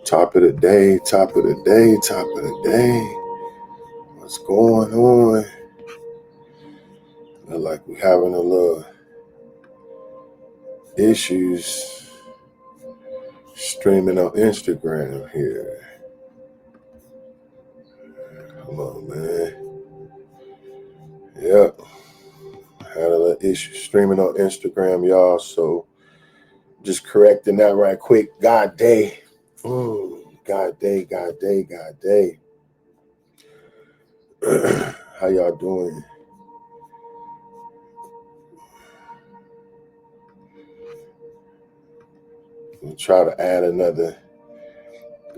Top of the day, top of the day, top of the day. What's going on? Look like we're having a little issues streaming on Instagram here. Come on, man. Yep. Had a little issue streaming on Instagram, y'all. So just correcting that right quick. God day. God day, God day, God day. How y'all doing? We'll try to add another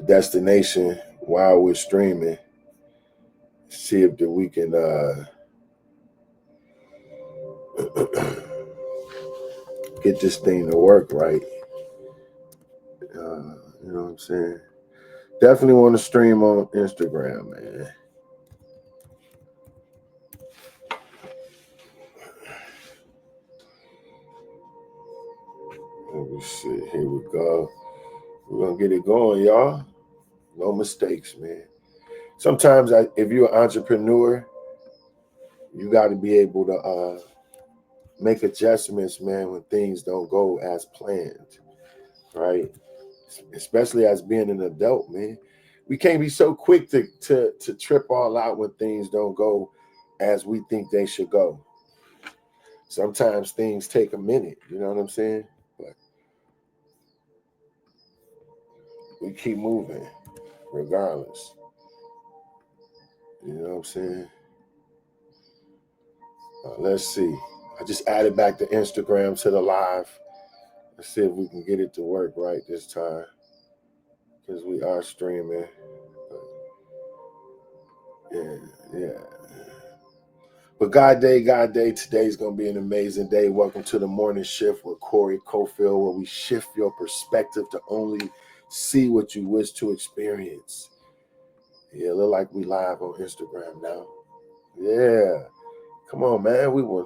destination while we're streaming. See if we can get this thing to work right. You know what I'm saying? Definitely want to stream on Instagram, man. Let me see. Here we go. We're going to get it going, y'all. No mistakes, man. Sometimes if you're an entrepreneur, you got to be able to make adjustments, man, when things don't go as planned, right? Especially as being an adult, man. We can't be so quick to trip all out when things don't go as we think they should go. Sometimes things take a minute, you know what I'm saying? But we keep moving regardless. You know what I'm saying? Let's see. I just added back the Instagram to the live. Let's see if we can get it to work right this time. Because we are streaming. Yeah. But God day, today's going to be an amazing day. Welcome to the morning shift with Corey Cofield, where we shift your perspective to only see what you wish to experience. Yeah, look like we live on Instagram now. Yeah. Come on, man. We were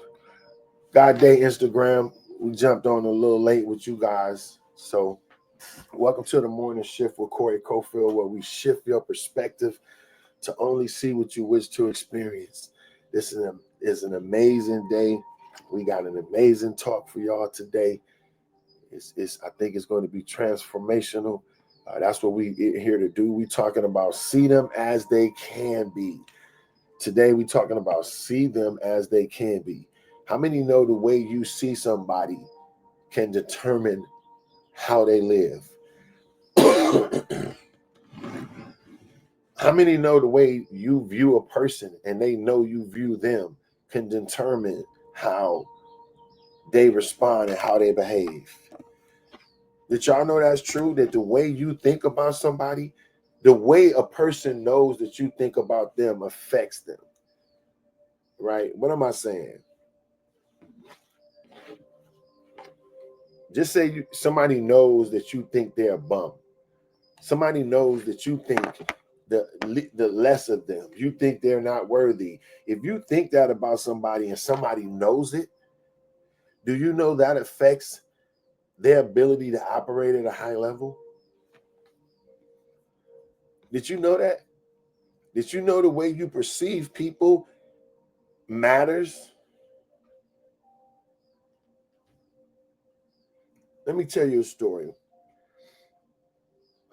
God day Instagram. We jumped on a little late with you guys. So welcome to the morning shift with Corey Cofield, where we shift your perspective to only see what you wish to experience. This is an amazing day. We got an amazing talk for y'all today. I think it's going to be transformational. That's what we here to do. We talking about see them as they can be. Today we talking about see them as they can be. How many know the way you see somebody can determine how they live? How many know the way you view a person and they know you view them can determine how they respond and how they behave? Did y'all know that's true? That the way you think about somebody, the way a person knows that you think about them affects them. Right? What am I saying? Just say somebody knows that you think they're a bum. Somebody knows that you think the less of them. You think they're not worthy. If you think that about somebody and somebody knows it, do you know that affects their ability to operate at a high level? Did you know that? Did you know the way you perceive people matters? Let me tell you a story.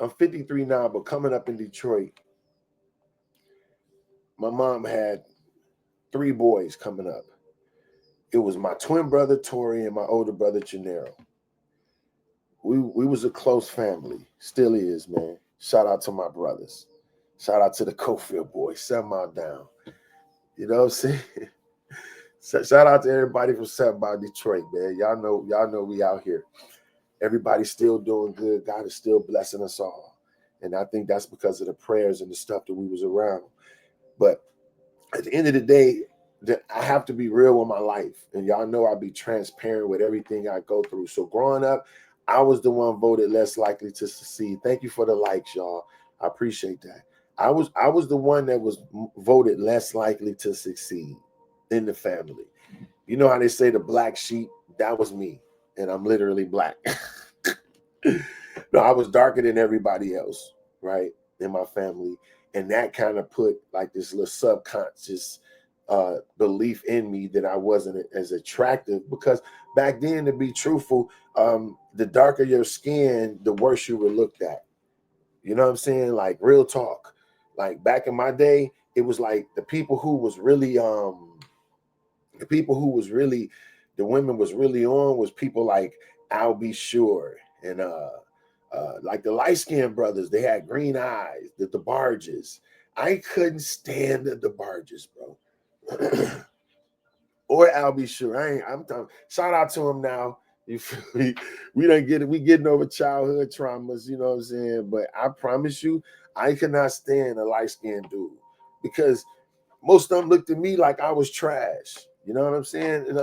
I'm 53 now, but coming up in Detroit, my mom had 3 boys coming up. It was my twin brother Tori and my older brother Gennaro. We was a close family. Still is, man. Shout out to my brothers. Shout out to the Cofield boys, 7 Mile Down. You know what I'm saying? Shout out to everybody from 7 Mile Detroit, man. Y'all know we out here. Everybody's still doing good. God is still blessing us all. And I think that's because of the prayers and the stuff that we was around. But at the end of the day, I have to be real with my life. And y'all know I'll be transparent with everything I go through. So growing up, I was the one voted less likely to succeed. Thank you for the likes, y'all. I appreciate that. I was the one that was voted less likely to succeed in the family. You know how they say the black sheep? That was me. And I'm literally black. No, I was darker than everybody else, right, in my family. And that kind of put like this little subconscious belief in me that I wasn't as attractive, because back then, to be truthful, the darker your skin, the worse you were looked at. You know what I'm saying? Like, real talk. Like, back in my day, it was like the people who was really the women was really on was people like I'll Be Sure and like the light-skinned brothers. They had green eyes, the DeBarges. I couldn't stand the DeBarges, bro. Or I'll Be Sure. I'm talking. Shout out to him now. You feel me? We don't get it. We getting over childhood traumas, you know what I'm saying? But I promise you, I could not stand a light-skinned dude, because most of them looked at me like I was trash. You know what I'm saying? And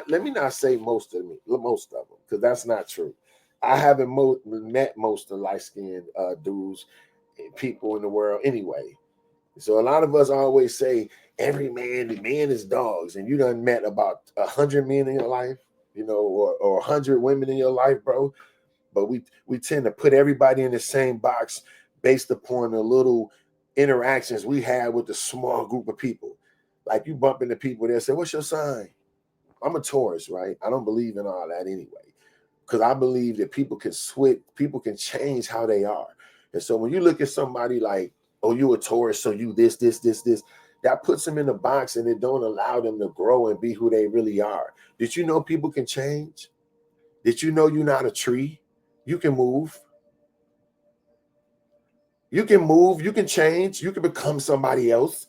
let me not say most of them, because that's not true. I haven't met most of the light-skinned dudes, people in the world anyway. So a lot of us always say every man, the man is dogs, and you done met about 100 men in your life, you know, or 100 women in your life, bro. But we tend to put everybody in the same box based upon the little interactions we had with a small group of people. Like, you bump into people there, say, "What's your sign?" I'm a Taurus, right? I don't believe in all that anyway, because I believe that people can switch, people can change how they are. And so when you look at somebody like, "Oh, you a Taurus, so you this, that puts them in a box, and it don't allow them to grow and be who they really are. Did you know people can change? Did you know you're not a tree? You can move. You can move. You can change. You can become somebody else.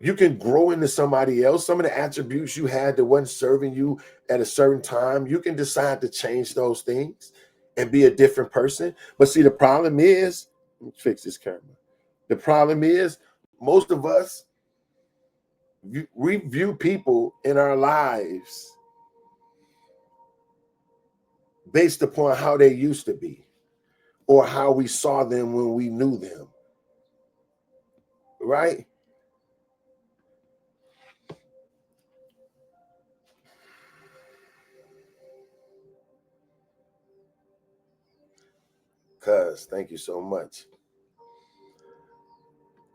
You can grow into somebody else. Some of the attributes you had that wasn't serving you at a certain time, you can decide to change those things and be a different person. But see, the problem is, let me fix this camera. The problem is, most of us, we view people in our lives based upon how they used to be, or how we saw them when we knew them, right? Cuz, thank you so much.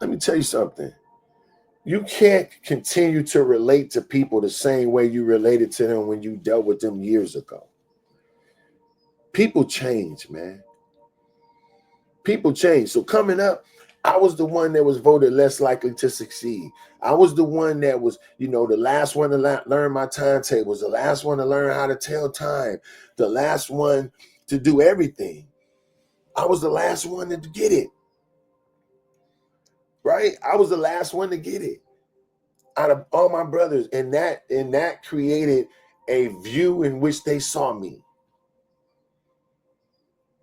Let me tell you something. You can't continue to relate to people the same way you related to them when you dealt with them years ago. People change, man. People change. So coming up, I was the one that was voted less likely to succeed. I was the one that was, the last one to learn my timetables, the last one to learn how to tell time, the last one to do everything. I was the last one to get it. Right? I was the last one to get it out of all my brothers. And that created a view in which they saw me.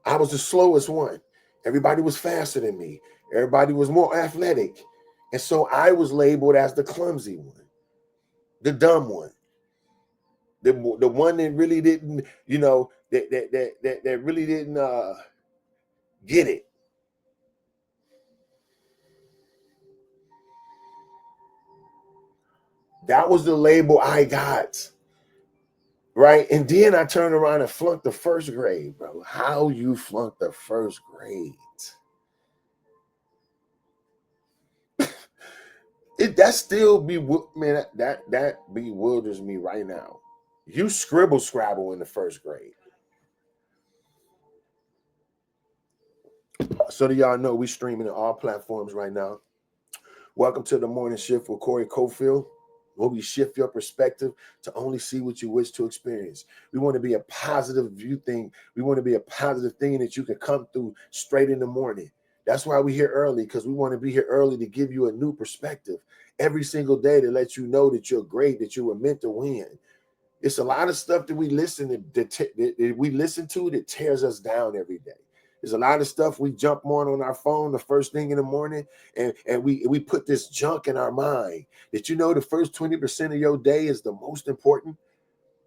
I was the slowest one. Everybody was faster than me. Everybody was more athletic. And so I was labeled as the clumsy one, the dumb one, the one that really didn't, that really didn't get it. That was the label I got. Right? And then I turned around and flunked the first grade, bro. How you flunked the first grade? That still be, man, that bewilders me right now. You scribble scrabble in the first grade. So that y'all know, we streaming on all platforms right now. Welcome to the morning shift with Corey Cofield. When we shift your perspective to only see what you wish to experience. We want to be a positive view thing. We want to be a positive thing that you can come through straight in the morning. That's why we're here early, because we want to be here early to give you a new perspective every single day to let you know that you're great, that you were meant to win. It's a lot of stuff that we listen to that tears us down every day. There's a lot of stuff we jump on our phone the first thing in the morning, and we put this junk in our mind. That you know the first 20% of your day is the most important.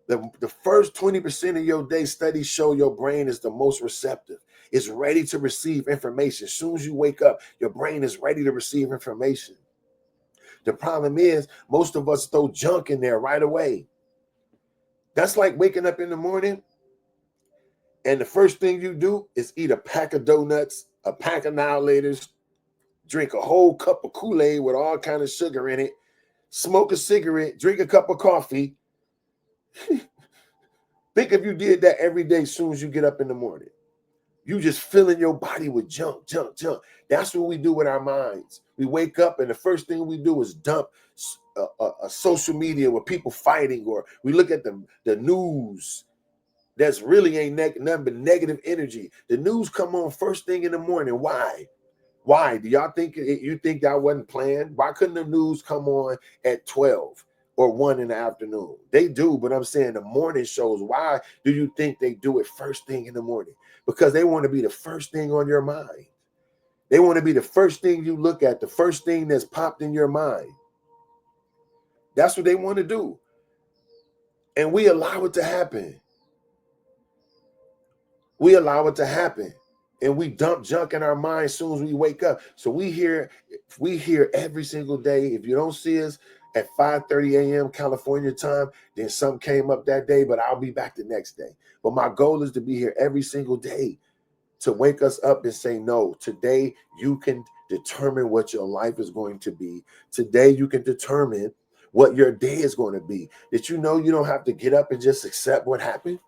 The first 20% of your day, studies show your brain is the most receptive. It's ready to receive information. As soon as you wake up, your brain is ready to receive information. The problem is most of us throw junk in there right away. That's like waking up in the morning and the first thing you do is eat a pack of donuts, a pack of Annihilators, drink a whole cup of Kool-Aid with all kind of sugar in it, smoke a cigarette, drink a cup of coffee. Think if you did that every day as soon as you get up in the morning. You just filling your body with junk. That's what we do with our minds. We wake up and the first thing we do is dump a social media with people fighting, or we look at the news. That's really ain't nothing but negative energy. The news come on first thing in the morning. Why? Do y'all think you think that wasn't planned? Why couldn't the news come on at 12 or 1 in the afternoon? They do, but I'm saying the morning shows. Why do you think they do it first thing in the morning? Because they want to be the first thing on your mind. They want to be the first thing you look at, the first thing that's popped in your mind. That's what they want to do. And we allow it to happen. We allow it to happen, and we dump junk in our mind as soon as we wake up. So we hear every single day. If you don't see us at 5:30 a.m. California time, then something came up that day, but I'll be back the next day. But my goal is to be here every single day to wake us up and say, no, today you can determine what your life is going to be. Today you can determine what your day is going to be. That you know you don't have to get up and just accept what happened.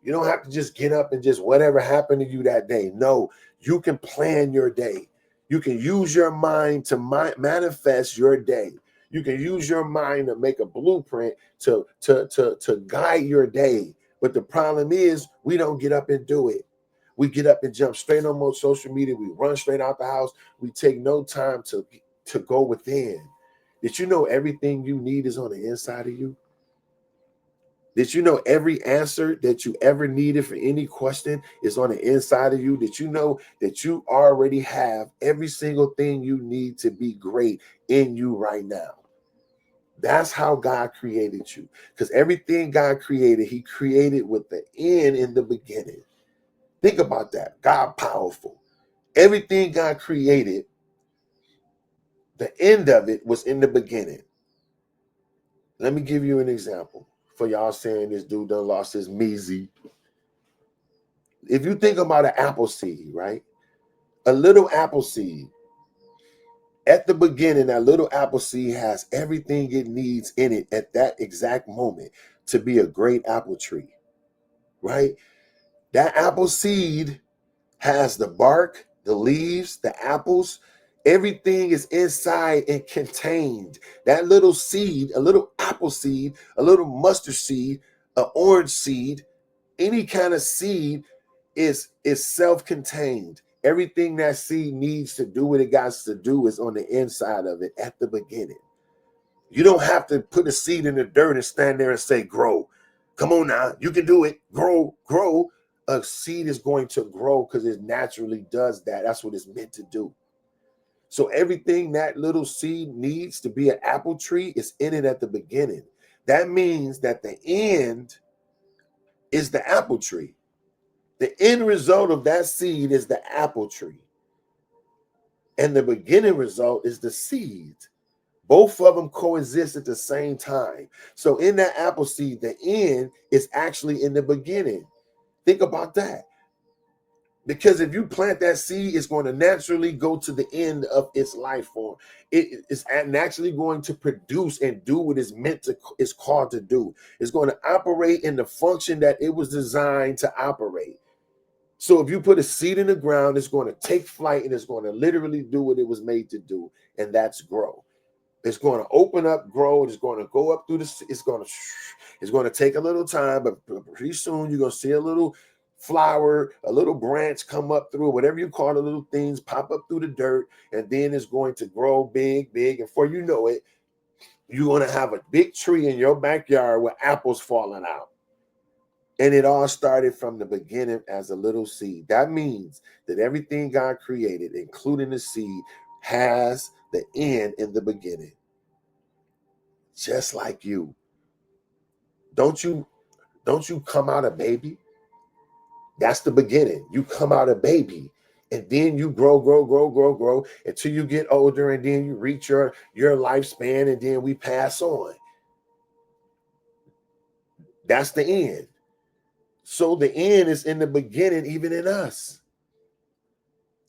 You don't have to just get up and just whatever happened to you that day. No, you can plan your day. You can use your mind to manifest your day. You can use your mind to make a blueprint to guide your day. But the problem is we don't get up and do it. We get up and jump straight on more social media. We run straight out the house. We take no time to go within. Did you know everything you need is on the inside of you? Did you know every answer that you ever needed for any question is on the inside of you? Did you know that you already have every single thing you need to be great in you right now? That's how God created you. Because everything God created, he created with the end in the beginning. Think about that. God powerful. Everything God created, the end of it was in the beginning. Let me give you an example. For y'all saying this dude done lost his measy. If you think about an apple seed, right? A little apple seed. At the beginning, that little apple seed has everything it needs in it at that exact moment to be a great apple tree, right? That apple seed has the bark, the leaves, the apples. Everything is inside and contained. That little seed, a little apple seed, a little mustard seed, an orange seed, any kind of seed is self-contained. Everything that seed needs to do what it got to do is on the inside of it at the beginning. You don't have to put a seed in the dirt and stand there and say, grow. Come on now, you can do it. Grow. A seed is going to grow because it naturally does that. That's what it's meant to do. So everything that little seed needs to be an apple tree is in it at the beginning. That means that the end is the apple tree. The end result of that seed is the apple tree. And the beginning result is the seed. Both of them coexist at the same time. So in that apple seed, the end is actually in the beginning. Think about that. Because if you plant that seed, it's going to naturally go to the end of its life form. It is naturally going to produce and do what it's called to do. It's going to operate in the function that it was designed to operate. So if you put a seed in the ground, it's going to take flight and it's going to literally do what it was made to do, and that's grow. It's going to open up, grow. It's going to go up through the. It's going to take a little time, but pretty soon you're going to see a little flower, a little branch come up through, whatever you call the little things, pop up through the dirt, and then it's going to grow big, big, and before you know it, you're going to have a big tree in your backyard with apples falling out. And it all started from the beginning as a little seed. That means that everything God created, including the seed, has the end in the beginning. Just like you. Don't you come out a baby? That's the beginning. You come out a baby. And then you grow until you get older, and then you reach your lifespan, and then we pass on. That's the end. So the end is in the beginning, even in us.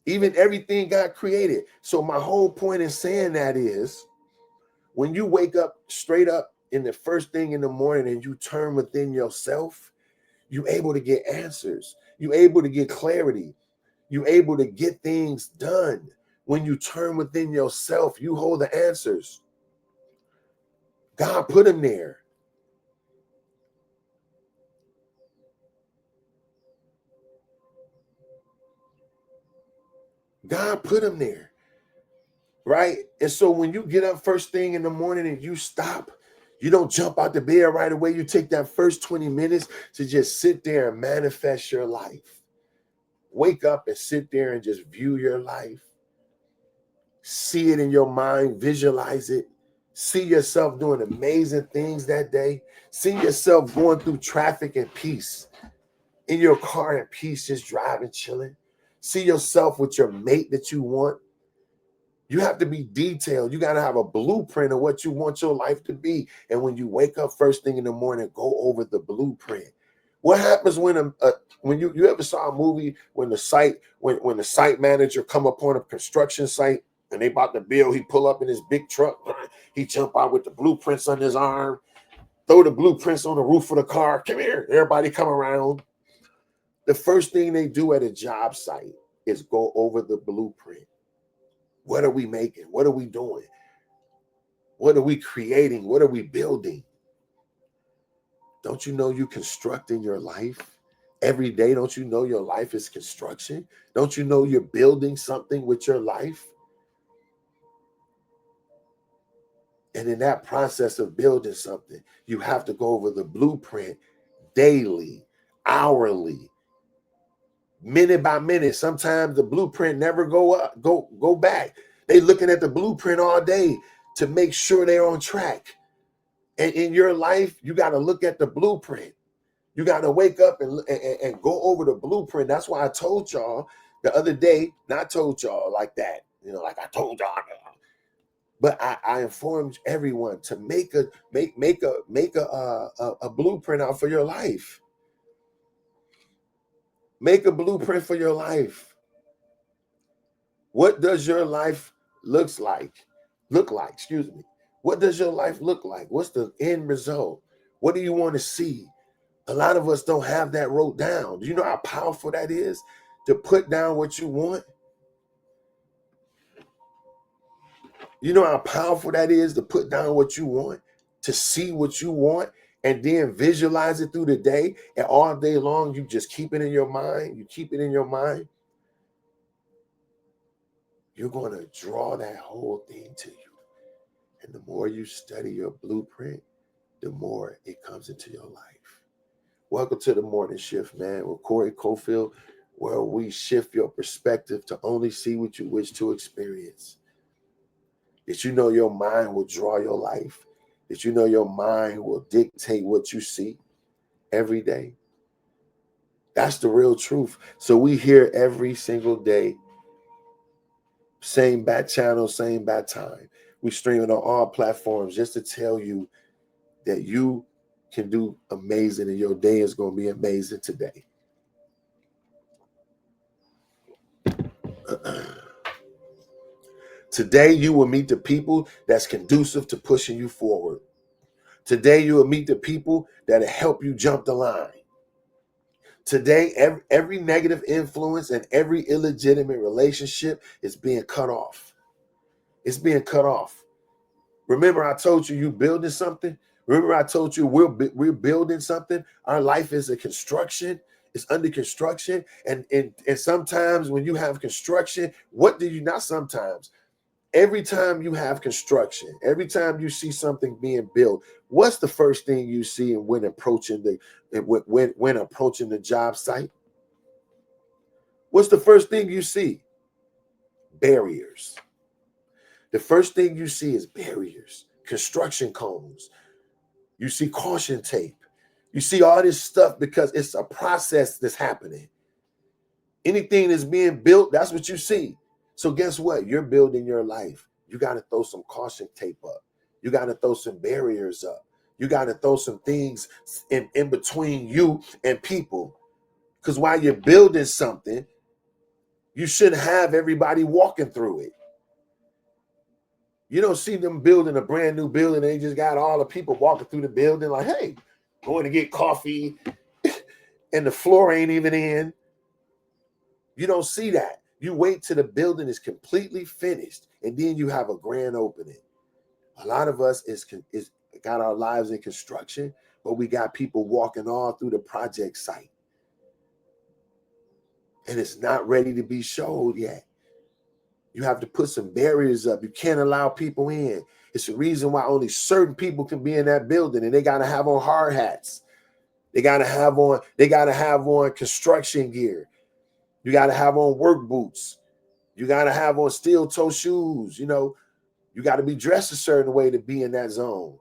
Even everything God created. So my whole point in saying that is, when you wake up straight up in the first thing in the morning and you turn within yourself, you're able to get answers. You're able to get clarity. You're able to get things done. When you turn within yourself, you hold the answers. God put them there. God put them there. Right? And so when you get up first thing in the morning and you stop, you don't jump out the bed right away. You take that first 20 minutes to just sit there and manifest your life. Wake up and sit there and just view your life. See it in your mind, visualize it. See yourself doing amazing things that day. See yourself going through traffic in peace. In your car in peace, just driving, chilling. See yourself with your mate that you want. You have to be detailed. You got to have a blueprint of what you want your life to be. And when you wake up first thing in the morning, go over the blueprint. What happens when you ever saw a movie when the site manager come upon a construction site and they about to build, he pull up in his big truck, he jump out with the blueprints on his arm, throw the blueprints on the roof of the car. Come here, everybody come around. The first thing they do at a job site is go over the blueprint. What are we making? What are we doing? What are we creating? What are we building? Don't you know you constructing your life every day? Don't you know your life is construction? Don't you know you're building something with your life? And in that process of building something, you have to go over the blueprint daily, hourly, minute by minute. Sometimes the blueprint never go back. They looking at the blueprint all day to make sure they're on track. And in your life, you got to look at the blueprint. You got to wake up and go over the blueprint. That's why I told y'all the other day, not told y'all like that, like I told y'all, but I informed everyone to make a blueprint out for your life. Make a blueprint for your life. What does your life look like? Excuse me. What does your life look like? What's the end result? What do you want to see? A lot of us don't have that wrote down. Do you know how powerful that is to put down what you want? You know how powerful that is to put down what you want, to see what you want, and then visualize it through the day, and all day long you just keep it in your mind. You keep it in your mind. You're going to draw that whole thing to you. And the more you study your blueprint, the more it comes into your life. Welcome to the morning shift, man, with Corey Cofield, where we shift your perspective to only see what you wish to experience. Did you know your mind will draw your life? Did you know your mind will dictate what you see every day? That's the real truth. So we hear every single day, same bat channel, same bat time. We stream it on all platforms just to tell you that you can do amazing and your day is going to be amazing today. Today, you will meet the people that's conducive to pushing you forward. Today, you will meet the people that'll help you jump the line. Today, every negative influence and every illegitimate relationship is being cut off. It's being cut off. Remember, I told you building something. Remember, I told you we're building something. Our life is a construction. It's under construction. And sometimes when you have construction, what do you not sometimes? Every time you have construction, every time you see something being built, what's the first thing you see when approaching when approaching the job site? What's the first thing you see? Barriers. The first thing you see is barriers, construction cones. You see caution tape. You see all this stuff because it's a process that's happening. Anything that's being built, that's what you see. So guess what? You're building your life. You got to throw some caution tape up. You got to throw some barriers up. You got to throw some things in between you and people. Because while you're building something, you shouldn't have everybody walking through it. You don't see them building a brand new building. They just got all the people walking through the building like, hey, going to get coffee and the floor ain't even in. You don't see that. You wait till the building is completely finished and then you have a grand opening. A lot of us is got our lives in construction, but we got people walking all through the project site. And it's not ready to be showed yet. You have to put some barriers up. You can't allow people in. It's the reason why only certain people can be in that building, and they got to have on hard hats. They got to have on construction gear. You got to have on work boots. You got to have on steel toe shoes. You know, you got to be dressed a certain way to be in that zone.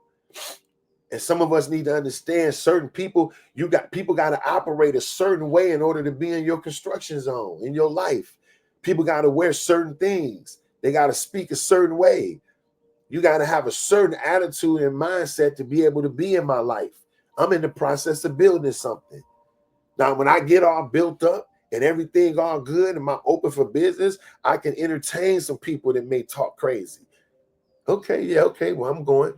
And some of us need to understand certain people, people got to operate a certain way in order to be in your construction zone, in your life. People got to wear certain things. They got to speak a certain way. You got to have a certain attitude and mindset to be able to be in my life. I'm in the process of building something. Now, when I get all built up and everything all good and I'm open for business, I can entertain some people that may talk crazy. Okay, well, I'm going,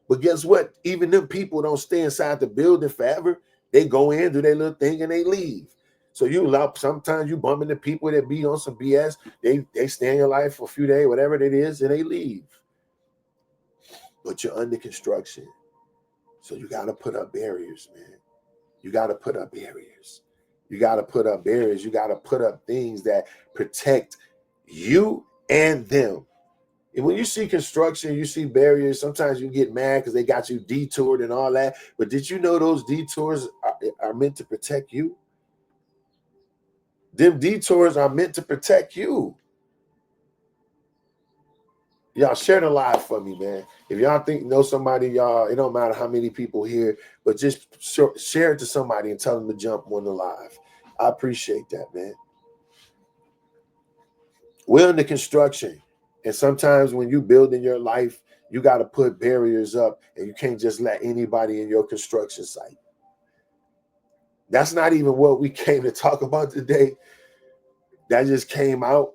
But guess what? Even them people don't stay inside the building forever. They go in, do their little thing, and they leave. So sometimes you bump into people that be on some BS. They stay in your life for a few days, whatever it is, and they leave. But you're under construction. So you got to put up barriers, man. You got to put up barriers. You got to put up barriers. You got to put up things that protect you and them. And when you see construction, you see barriers, sometimes you get mad because they got you detoured and all that. But did you know those detours are meant to protect you? Them detours are meant to protect you. Y'all share the live for me, man. If y'all know somebody, y'all, it don't matter how many people here, but just share it to somebody and tell them to jump on the live. I appreciate that, man. We're under construction. And sometimes when you build in your life, you got to put barriers up and you can't just let anybody in your construction site. That's not even what we came to talk about today. That just came out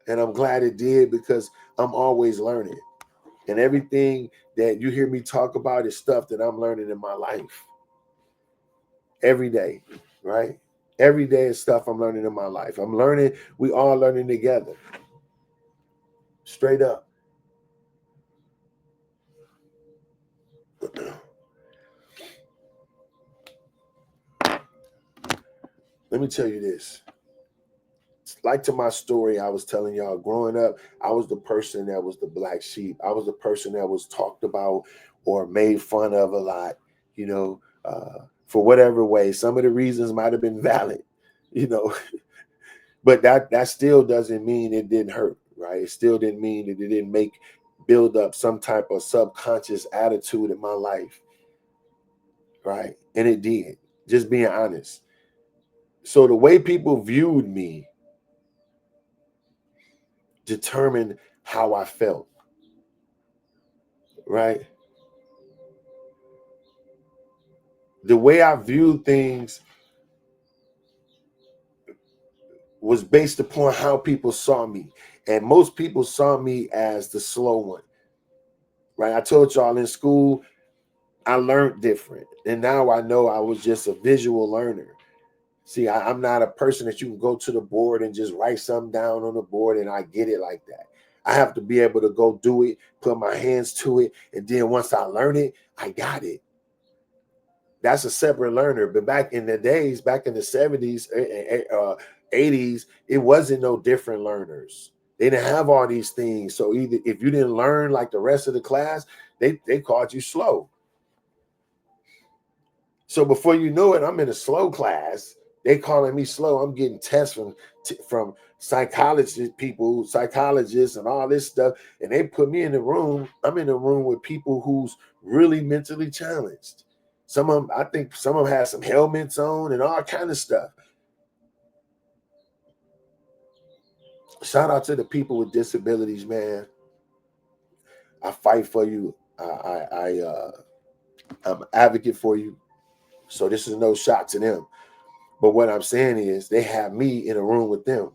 and I'm glad it did because I'm always learning. And everything that you hear me talk about is stuff that I'm learning in my life. Every day, right? Every day is stuff I'm learning in my life. I'm learning, we all learning together. Straight up. Let me tell you this. Like to my story, I was telling y'all, growing up, I was the person that was the black sheep. I was the person that was talked about or made fun of a lot, for whatever way. Some of the reasons might have been valid, but that still doesn't mean it didn't hurt, right? It still didn't mean that it didn't build up some type of subconscious attitude in my life, right? And it did, just being honest. So the way people viewed me determined how I felt, right? The way I viewed things was based upon how people saw me. And most people saw me as the slow one, right? I told y'all in school, I learned different. And now I know I was just a visual learner. See, I'm not a person that you can go to the board and just write something down on the board and I get it like that. I have to be able to go do it, put my hands to it. And then once I learn it, I got it. That's a separate learner. But back in the days, back in the 70s, 80s, it wasn't no different learners. They didn't have all these things. So either if you didn't learn like the rest of the class, they called you slow. So before you know it, I'm in a slow class. They calling me slow. I'm getting tests from psychologists and all this stuff. And they put me in the room. I'm in the room with people who's really mentally challenged. Some of them, I think some of them had some helmets on and all kind of stuff. Shout out to the people with disabilities, man. I fight for you. I'm an advocate for you. So this is no shot to them. But what I'm saying is they have me in a room with them.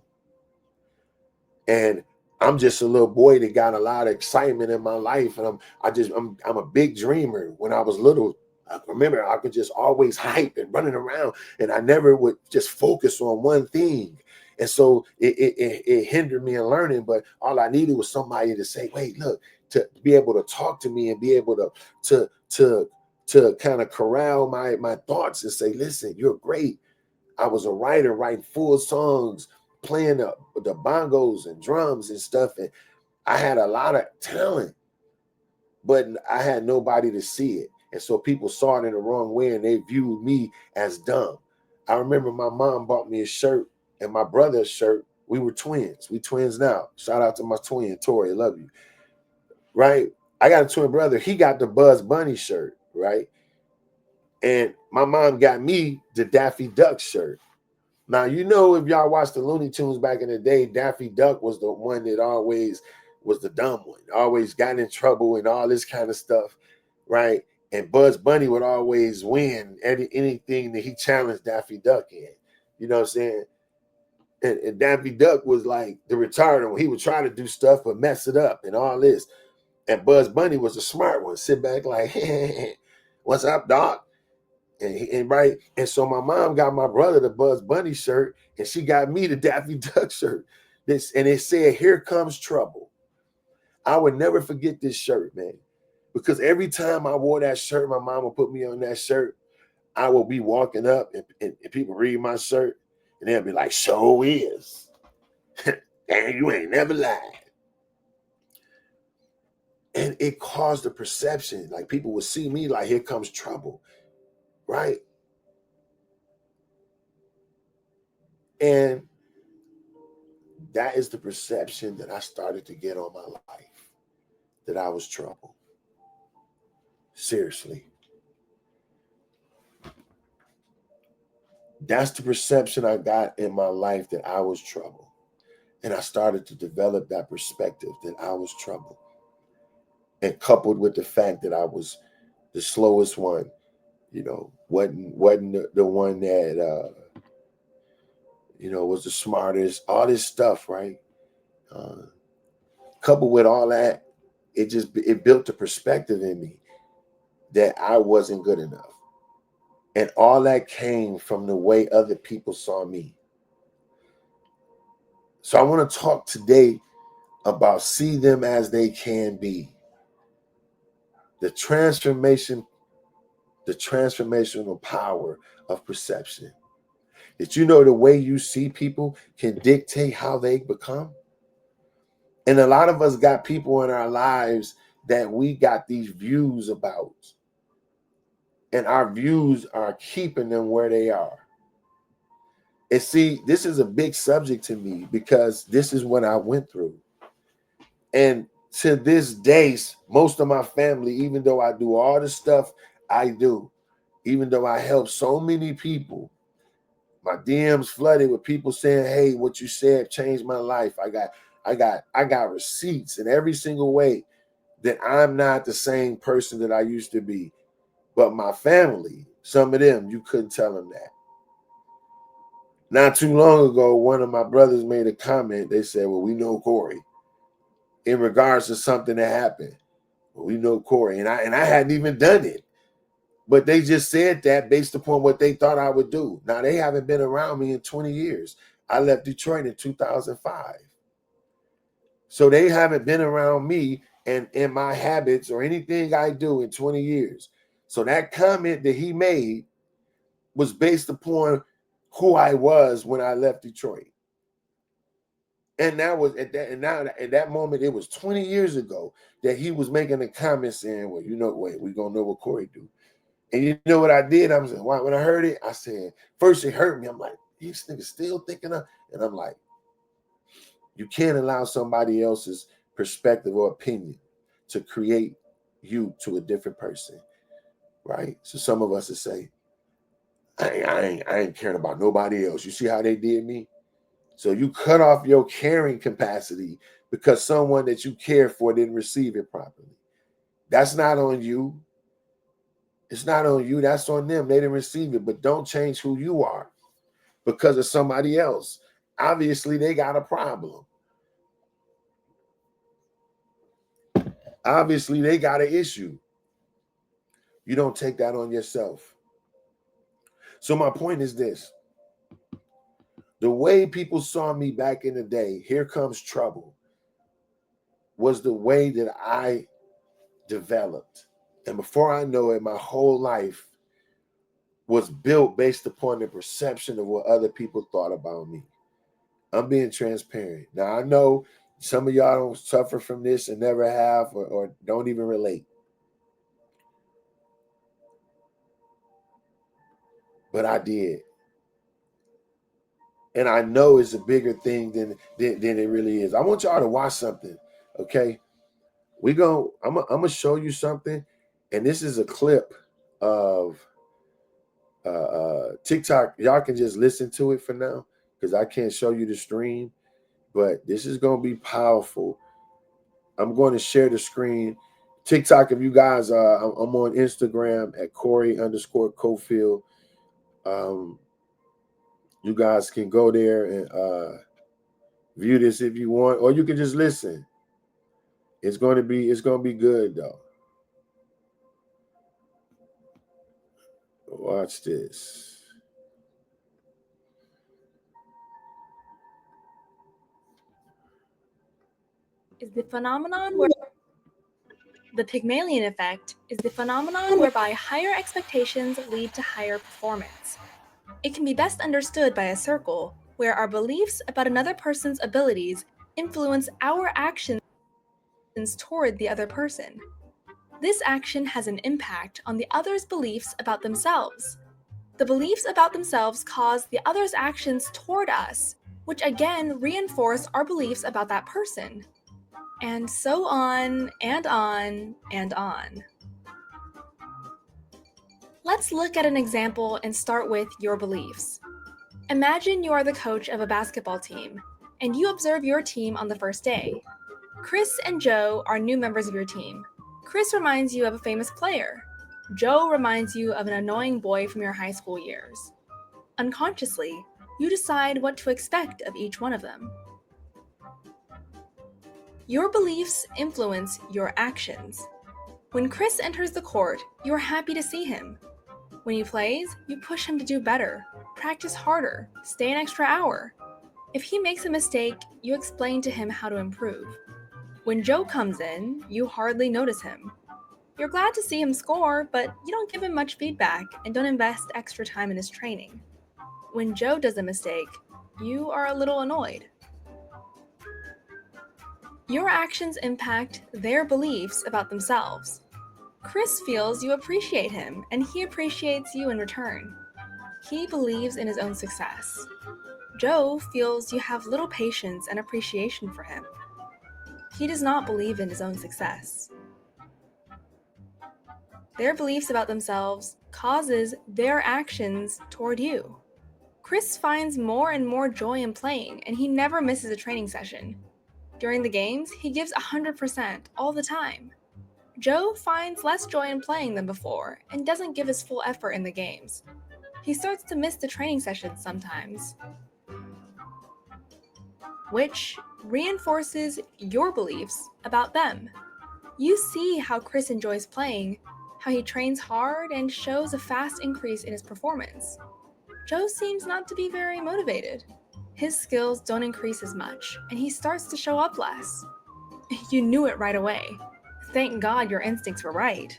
And I'm just a little boy that got a lot of excitement in my life. And I'm a big dreamer. When I was little, I remember I could just always hype and running around, and I never would just focus on one thing. And so it hindered me in learning. But all I needed was somebody to say, wait, look, to be able to talk to me and be able to kind of corral my thoughts and say, listen, you're great. I was a writer writing full songs, playing the bongos and drums and stuff. And I had a lot of talent, but I had nobody to see it. And so people saw it in the wrong way and they viewed me as dumb. I remember my mom bought me a shirt and my brother a shirt. We were twins. We twins now. Shout out to my twin, Tori. I love you. Right? I got a twin brother. He got the Bugs Bunny shirt, right? And my mom got me the Daffy Duck shirt. Now, you know, if y'all watched the Looney Tunes back in the day, Daffy Duck was the one that always was the dumb one, always got in trouble and all this kind of stuff, right? And Bugs Bunny would always win anything that he challenged Daffy Duck in. You know what I'm saying? And Daffy Duck was like the retarded one. He would try to do stuff but mess it up and all this. And Bugs Bunny was the smart one. Sit back like, hey, what's up, Doc? And so my mom got my brother the Bugs Bunny shirt, and she got me the Daffy Duck shirt. And it said, "Here comes trouble." I would never forget this shirt, man, because every time I wore that shirt, my mom would put me on that shirt. I will be walking up, and people read my shirt, and they'll be like, "So is." And you ain't never lied. And it caused a perception, like people would see me like, here comes trouble, right? And that is the perception that I started to get on my life, that I was trouble. Seriously. That's the perception I got in my life, that I was trouble. And I started to develop that perspective that I was trouble. And coupled with the fact that I was the slowest one, you know, wasn't the one that was the smartest, all this stuff, right? Coupled with all that, it built a perspective in me that I wasn't good enough. And all that came from the way other people saw me. So I want to talk today about see them as they can be. The transformational power of perception. Did you know the way you see people can dictate how they become? And a lot of us got people in our lives that we got these views about. And our views are keeping them where they are. And see, this is a big subject to me because this is what I went through. And to this day, most of my family, even though I do all the stuff I do, even though I help so many people, my DMs flooded with people saying, hey, what you said changed my life. I got receipts in every single way that I'm not the same person that I used to be. But my family, some of them, you couldn't tell them that. Not too long ago, one of my brothers made a comment. They said, well, we know Corey, in regards to something that happened. Well, we know Corey. And I hadn't even done it. But they just said that based upon what they thought I would do. Now, they haven't been around me in 20 years. I left Detroit in 2005. So they haven't been around me and in my habits or anything I do in 20 years. So that comment that he made was based upon who I was when I left Detroit. And that was at that moment, it was 20 years ago that he was making a comment saying, well, wait, we're gonna know what Corey do. And you know what I did? I was like, when I heard it, I said, first it hurt me. I'm like, these niggas still thinking of, and I'm like, you can't allow somebody else's perspective or opinion to create you to a different person, right? So some of us would say, I ain't caring about nobody else. You see how they did me? So you cut off your caring capacity because someone that you care for didn't receive it properly. That's not on you. It's not on you. That's on them. They didn't receive it. But don't change who you are because of somebody else. Obviously, they got a problem. Obviously, they got an issue. You don't take that on yourself. So my point is this. The way people saw me back in the day, here comes trouble, was the way that I developed. And before I know it, my whole life was built based upon the perception of what other people thought about me. I'm being transparent. Now, I know some of y'all don't suffer from this and never have or don't even relate. But I did. And I know it's a bigger thing than it really is. I want y'all to watch something, okay? I'm gonna show you something, and this is a clip of TikTok. Y'all can just listen to it for now because I can't show you the stream, but this is gonna be powerful. I'm going to share the screen. TikTok, if you guys I'm on Instagram at Corey_Cofield. You guys can go there and view this if you want, or you can just listen. It's gonna be good though. Watch this. Is the phenomenon where the Pygmalion effect is the phenomenon whereby higher expectations lead to higher performance. It can be best understood by a circle where our beliefs about another person's abilities influence our actions toward the other person. This action has an impact on the other's beliefs about themselves. The beliefs about themselves cause the other's actions toward us, which again reinforce our beliefs about that person. And so on and on and on. Let's look at an example and start with your beliefs. Imagine you are the coach of a basketball team, and you observe your team on the first day. Chris and Joe are new members of your team. Chris reminds you of a famous player. Joe reminds you of an annoying boy from your high school years. Unconsciously, you decide what to expect of each one of them. Your beliefs influence your actions. When Chris enters the court, you are happy to see him. When he plays, you push him to do better, practice harder, stay an extra hour. If he makes a mistake, you explain to him how to improve. When Joe comes in, you hardly notice him. You're glad to see him score, but you don't give him much feedback and don't invest extra time in his training. When Joe does a mistake, you are a little annoyed. Your actions impact their beliefs about themselves. Chris feels you appreciate him, and he appreciates you in return. He believes in his own success. Joe feels you have little patience and appreciation for him. He does not believe in his own success. Their beliefs about themselves causes their actions toward you. Chris finds more and more joy in playing, and he never misses a training session. During the games, he gives 100% all the time. Joe finds less joy in playing than before and doesn't give his full effort in the games. He starts to miss the training sessions sometimes, which reinforces your beliefs about them. You see how Chris enjoys playing, how he trains hard and shows a fast increase in his performance. Joe seems not to be very motivated. His skills don't increase as much, and he starts to show up less. You knew it right away. Thank God your instincts were right.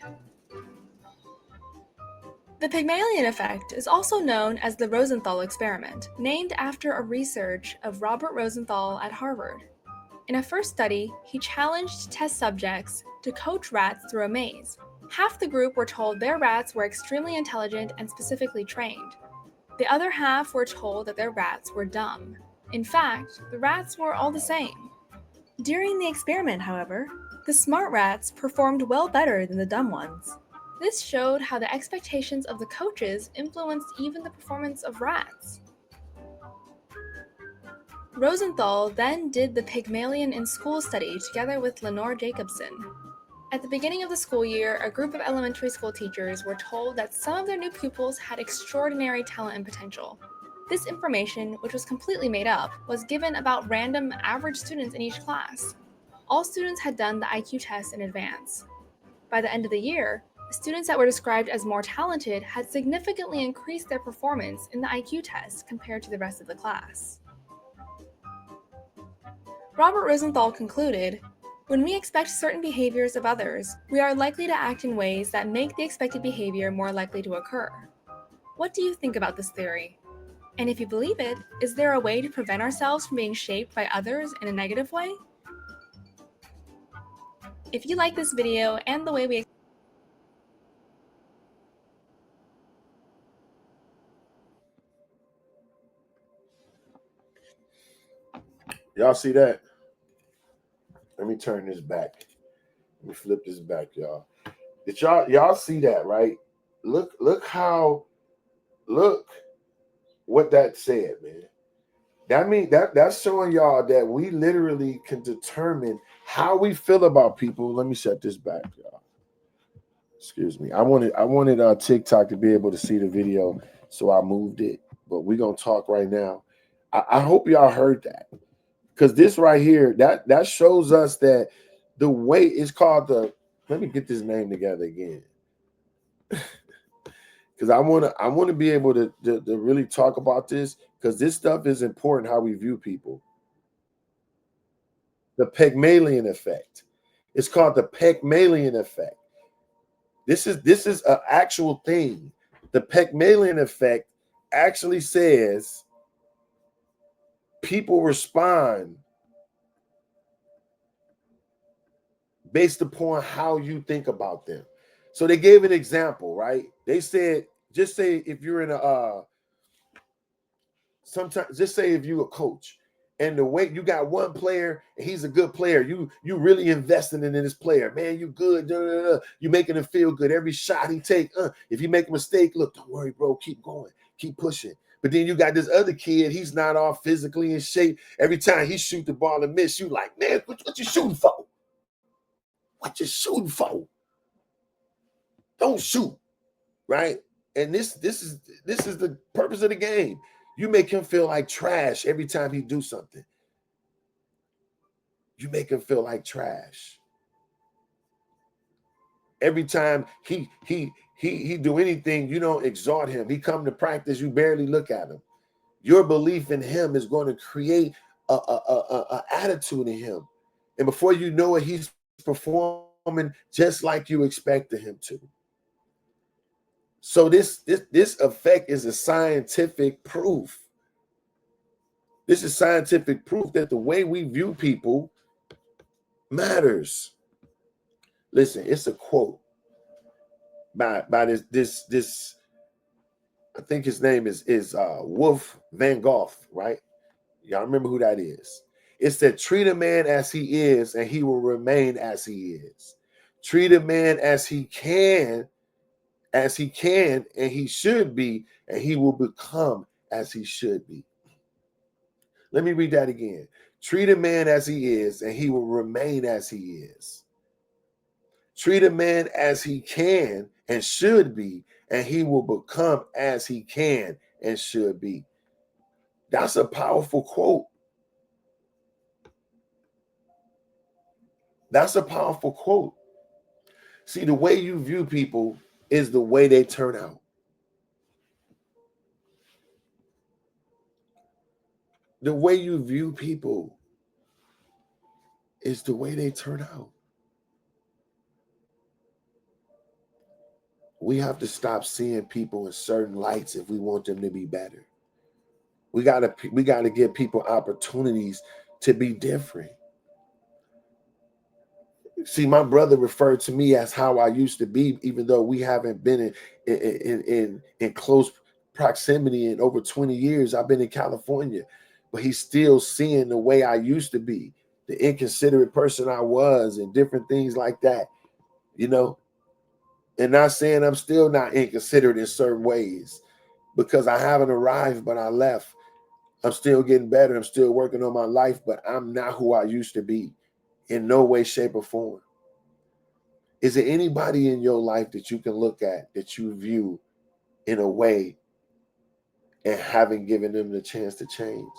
The Pygmalion effect is also known as the Rosenthal experiment, named after a research of Robert Rosenthal at Harvard. In a first study, he challenged test subjects to coach rats through a maze. Half the group were told their rats were extremely intelligent and specifically trained. The other half were told that their rats were dumb. In fact, the rats were all the same. During the experiment, however, the smart rats performed well better than the dumb ones. This showed how the expectations of the coaches influenced even the performance of rats. Rosenthal then did the Pygmalion in School study together with Lenore Jacobson. At the beginning of the school year, a group of elementary school teachers were told that some of their new pupils had extraordinary talent and potential. This information, which was completely made up, was given about random average students in each class. All students had done the IQ test in advance. By the end of the year, the students that were described as more talented had significantly increased their performance in the IQ test compared to the rest of the class. Robert Rosenthal concluded, "When we expect certain behaviors of others, we are likely to act in ways that make the expected behavior more likely to occur." What do you think about this theory? And if you believe it, is there a way to prevent ourselves from being shaped by others in a negative way? If you like this video and the way we Y'all see that? Let me turn this back. Let me flip this back, y'all. Did y'all see that, right? Look what that said, man. That mean that's showing y'all that we literally can determine how we feel about people. Let me shut this back, y'all. Excuse me. I wanted TikTok to be able to see the video, so I moved it. But we're gonna talk right now. I hope y'all heard that. Because this right here, that shows us that the way it's called the, let me get this name together again. Because I want to be able to really talk about this, because this stuff is important, how we view people. The Pygmalion effect. It's called the Pygmalion effect. This is an actual thing. The Pygmalion effect actually says people respond based upon how you think about them. So they gave an example, right? They said, just say if you're in a sometimes just say if you're a coach and the way you got one player and he's a good player, you really investing in this player, man, you good, you making him feel good every shot he take. If you make a mistake, look, don't worry, bro, keep going, keep pushing. But then you got this other kid, he's not all physically in shape. Every time he shoot the ball and miss, you like, man, what you shooting for? What you shooting for? Don't shoot, right? And this is the purpose of the game. You make him feel like trash every time he do something. You make him feel like trash. Every time he do anything, you don't exhort him. He come to practice, you barely look at him. Your belief in him is going to create a attitude in him. And before you know it, he's performing just like you expected him to. So this effect is a scientific proof. This is scientific proof that the way we view people matters. Listen, it's a quote by this. I think his name is Wolf Van Gogh, right? Y'all remember who that is? It said, "Treat a man as he is, and he will remain as he is. Treat a man as he can, and he should be, and he will become as he should be." Let me read that again. Treat a man as he is, and he will remain as he is. Treat a man as he can and should be, and he will become as he can and should be. That's a powerful quote. That's a powerful quote. See, the way you view people is the way they turn out. The way you view people is the way they turn out. We have to stop seeing people in certain lights if we want them to be better. We gotta give people opportunities to be different. See, my brother referred to me as how I used to be, even though we haven't been in close proximity in over 20 years. I've been in California, but he's still seeing the way I used to be, the inconsiderate person I was, and different things like that, you know. And not saying I'm still not inconsiderate in certain ways, because I haven't arrived, but I left. I'm still getting better. I'm still working on my life, but I'm not who I used to be in no way, shape, or form. Is there anybody in your life that you can look at that you view in a way and haven't given them the chance to change?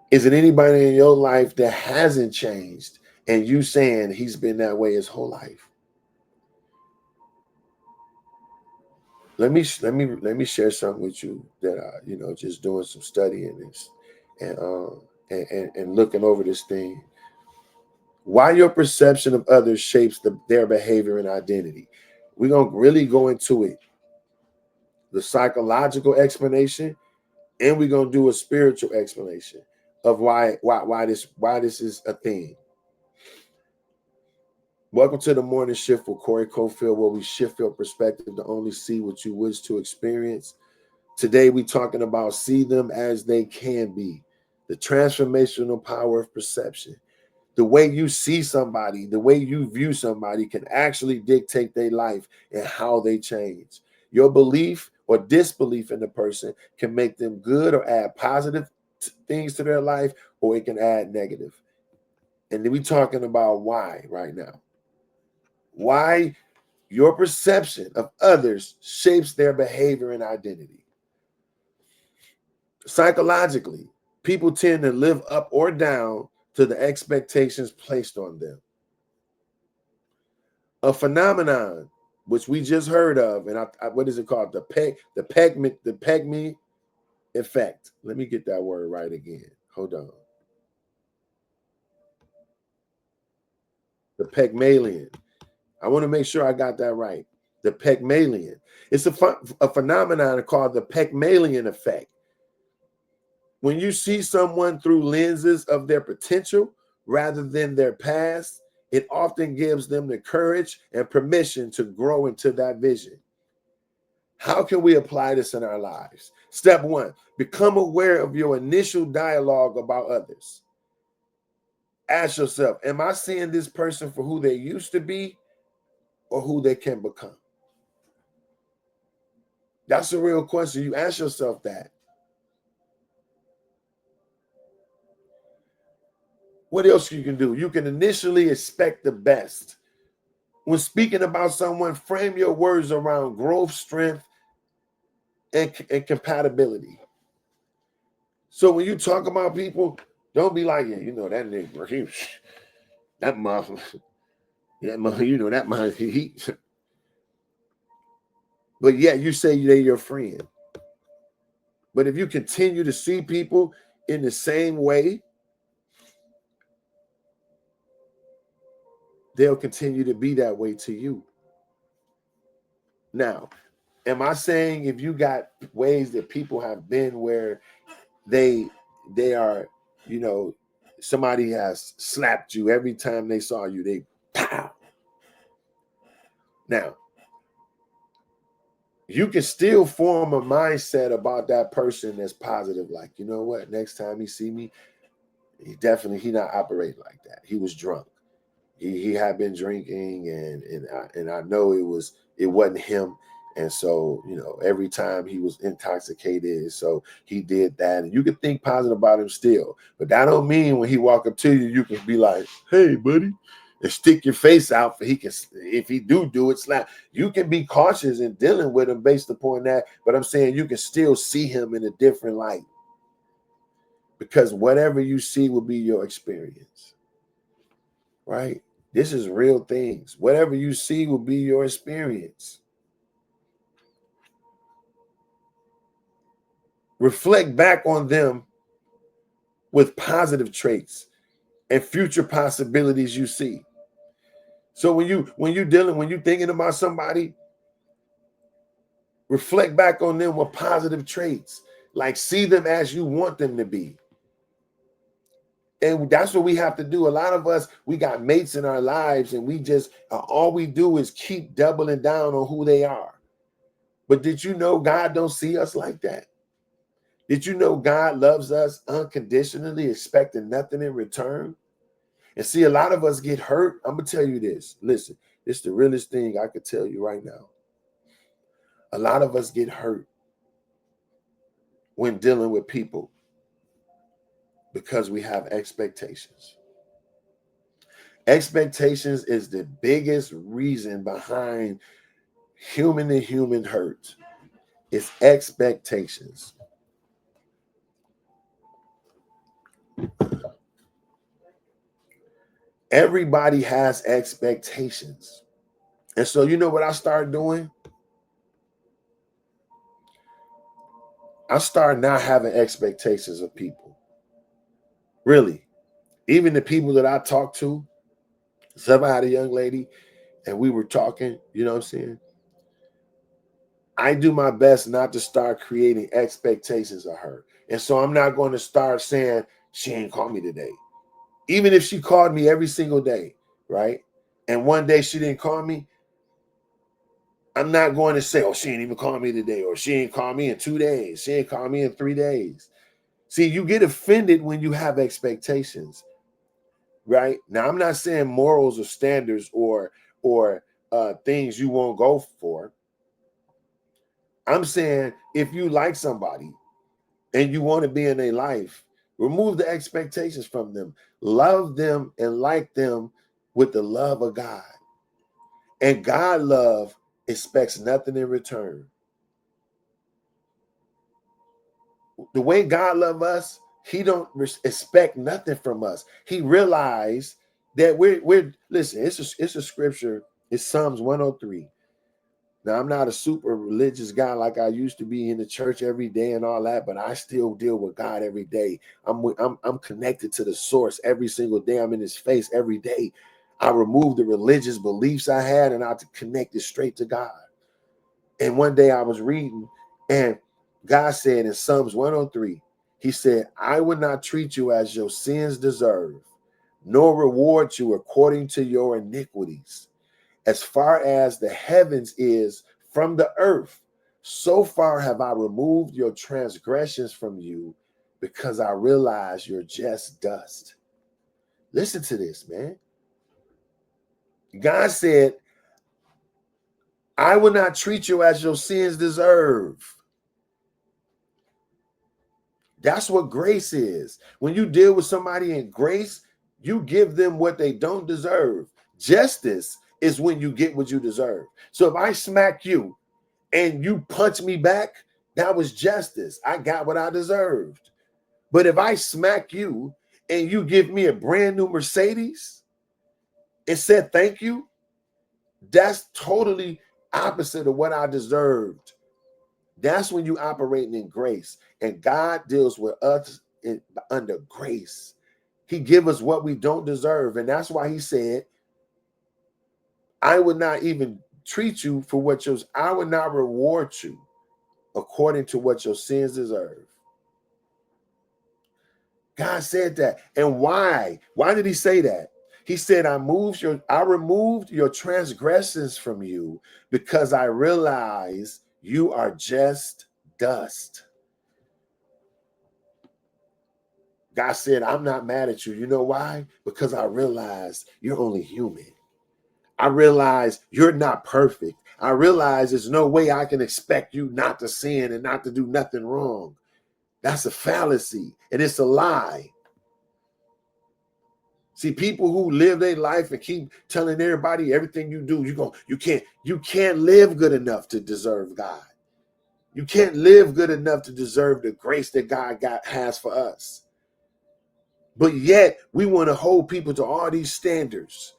Is it anybody in your life that hasn't changed and you saying he's been that way his whole life? Let me share something with you that just doing some studying this and looking over this thing. Why your perception of others shapes their behavior and identity. We're gonna really go into it, the psychological explanation, and we're gonna do a spiritual explanation of why this is a thing. Welcome to the morning shift with Corey Cofield, where we shift your perspective to only see what you wish to experience. Today, we're talking about see them as they can be, the transformational power of perception. The way you see somebody, the way you view somebody can actually dictate their life and how they change. Your belief or disbelief in the person can make them good or add positive things to their life, or it can add negative. And then we're talking about why right now. Why your perception of others shapes their behavior and identity. Psychologically, people tend to live up or down to the expectations placed on them. A phenomenon which we just heard of, and what is it called? The Pygmy effect. Let me get that word right again. Hold on. The Pygmalion. I want to make sure I got that right. The Pygmalion. It's a phenomenon called the Pygmalion effect. When you see someone through lenses of their potential rather than their past, it often gives them the courage and permission to grow into that vision. How can we apply this in our lives? Step one, become aware of your initial dialogue about others. Ask yourself, am I seeing this person for who they used to be or who they can become? That's a real question. You ask yourself that. What else you can do? You can initially expect the best. When speaking about someone, frame your words around growth, strength, and compatibility. So when you talk about people, don't be like, yeah, that nigga, that mother, that mother, he. But yeah, you say they're your friend. But if you continue to see people in the same way, they'll continue to be that way to you. Now, am I saying if you got ways that people have been where they are, somebody has slapped you every time they saw you, they pow. Now, you can still form a mindset about that person that's positive. Like, you know what? Next time he see me, he not operating like that. He was drunk. He had been drinking, and I know it wasn't him. And so, every time he was intoxicated, so he did that. And you can think positive about him still. But that don't mean when he walk up to you, you can be like, hey, buddy, and stick your face out for if he do it, slap. You can be cautious in dealing with him based upon that. But I'm saying you can still see him in a different light. Because whatever you see will be your experience. Right? This is real things. Whatever you see will be your experience. Reflect back on them with positive traits and future possibilities you see. So when you're thinking about somebody, reflect back on them with positive traits. Like, see them as you want them to be. And that's what we have to do. A lot of us, we got mates in our lives, and we just, all we do is keep doubling down on who they are. But did you know God don't see us like that? Did you know God loves us unconditionally, expecting nothing in return? And see, a lot of us get hurt. I'm going to tell you this. Listen, this is the realest thing I could tell you right now. A lot of us get hurt when dealing with people because we have expectations. Expectations is the biggest reason behind human to human hurt. It's expectations. Everybody has expectations. And so, you know what I started doing? I started not having expectations of people. Really. Even the people that I talk to. So I had a young lady and we were talking, you know what I'm saying? I do my best not to start creating expectations of her. And so I'm not going to start saying, she ain't called me today. Even if she called me every single day, right? And one day she didn't call me, I'm not going to say, oh, she ain't even called me today, or she ain't called me in 2 days. She ain't called me in 3 days. See, you get offended when you have expectations, right? Now, I'm not saying morals or standards or things you won't go for. I'm saying if you like somebody and you want to be in their life, remove the expectations from them. Love them and like them with the love of God. And God love expects nothing in return. The way God loves us, he don't expect nothing from us. He realized that we're listen, it's a scripture. It's Psalms 103. Now, I'm not a super religious guy like I used to be in the church every day and all that, but I still deal with God every day. I'm connected to the source every single day. I'm in his face every day. I removed the religious beliefs I had and I connected straight to God. And one day I was reading and God said in Psalms 103, he said, I would not treat you as your sins deserve, nor reward you according to your iniquities. As far as the heavens is from the earth, so far have I removed your transgressions from you, because I realize you're just dust. Listen to this, man. God said, I will not treat you as your sins deserve. That's what grace is. When you deal with somebody in grace, you give them what they don't deserve. Justice is when you get what you deserve. So if I smack you and you punch me back, that was justice. I got what I deserved. But if I smack you and you give me a brand new Mercedes and said thank you, that's totally opposite of what I deserved. That's when you operating in grace. And God deals with us under grace. He gives us what we don't deserve. And that's why he said, I would not even treat you for what yours, I would not reward you according to what your sins deserve. God said that. And why? Why did he say that? He said, I removed your transgressions from you because I realize you are just dust. God said, I'm not mad at you. You know why? Because I realize you're only human. I realize you're not perfect. I realize there's no way I can expect you not to sin and not to do nothing wrong. That's a fallacy and it's a lie. See, people who live their life and keep telling everybody everything you do, you can't live good enough to deserve God. You can't live good enough to deserve the grace that God has for us. But yet we want to hold people to all these standards.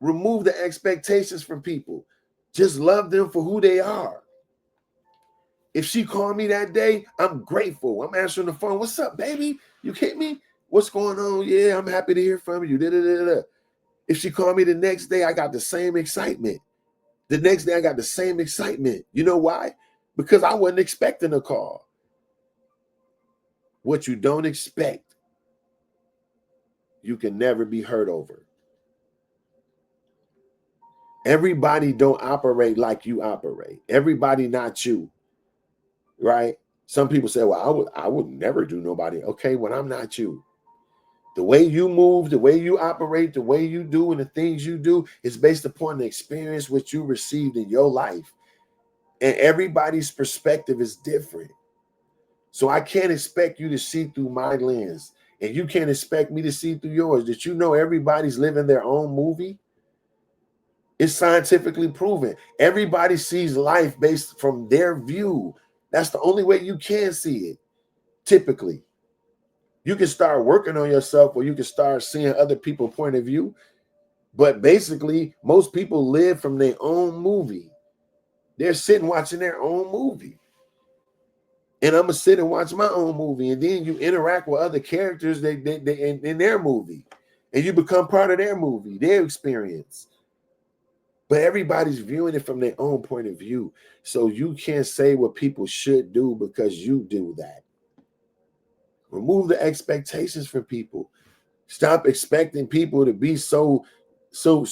Remove the expectations from people. Just love them for who they are. If she called me that day, I'm grateful. I'm answering the phone. What's up, baby? You hit me? What's going on? Yeah, I'm happy to hear from you. Da, da, da, da. If she called me the next day, I got the same excitement. The next day, I got the same excitement. You know why? Because I wasn't expecting a call. What you don't expect, you can never be hurt over. Everybody don't operate like you operate. Everybody not you, right? Some people say, well, I would never do nobody. Okay, when I'm not you. The way you move, the way you operate, the way you do, and the things you do is based upon the experience which you received in your life. And everybody's perspective is different. So I can't expect you to see through my lens, and you can't expect me to see through yours. Did you know everybody's living their own movie? It's scientifically proven. Everybody sees life based from their view. That's the only way you can see it, typically. You can start working on yourself, or you can start seeing other people's point of view. But basically, most people live from their own movie. They're sitting watching their own movie. And I'm going to sit and watch my own movie. And then you interact with other characters they in their movie. And you become part of their movie, their experience. But everybody's viewing it from their own point of view. So you can't say what people should do because you do that. Remove the expectations from people. Stop expecting people to be so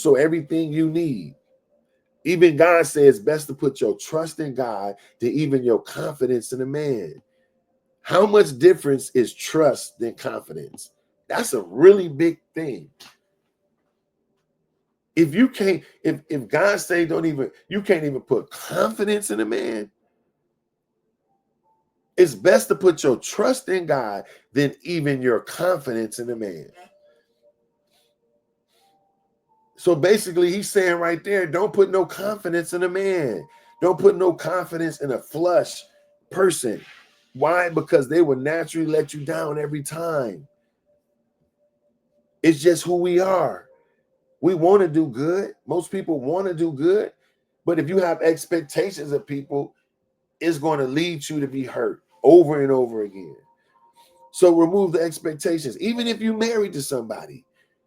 everything you need. Even God says best to put your trust in God than even your confidence in a man. How much difference is trust than confidence? That's a really big thing. If you can't, if God say you can't even put confidence in a man, it's best to put your trust in God than even your confidence in a man. So basically, he's saying right there, don't put no confidence in a man. Don't put no confidence in a flush person. Why? Because they will naturally let you down every time. It's just who we are. We want to do good. Most people want to do good. But if you have expectations of people, it's going to lead you to be hurt over and over again. So remove the expectations. Even if you married to somebody,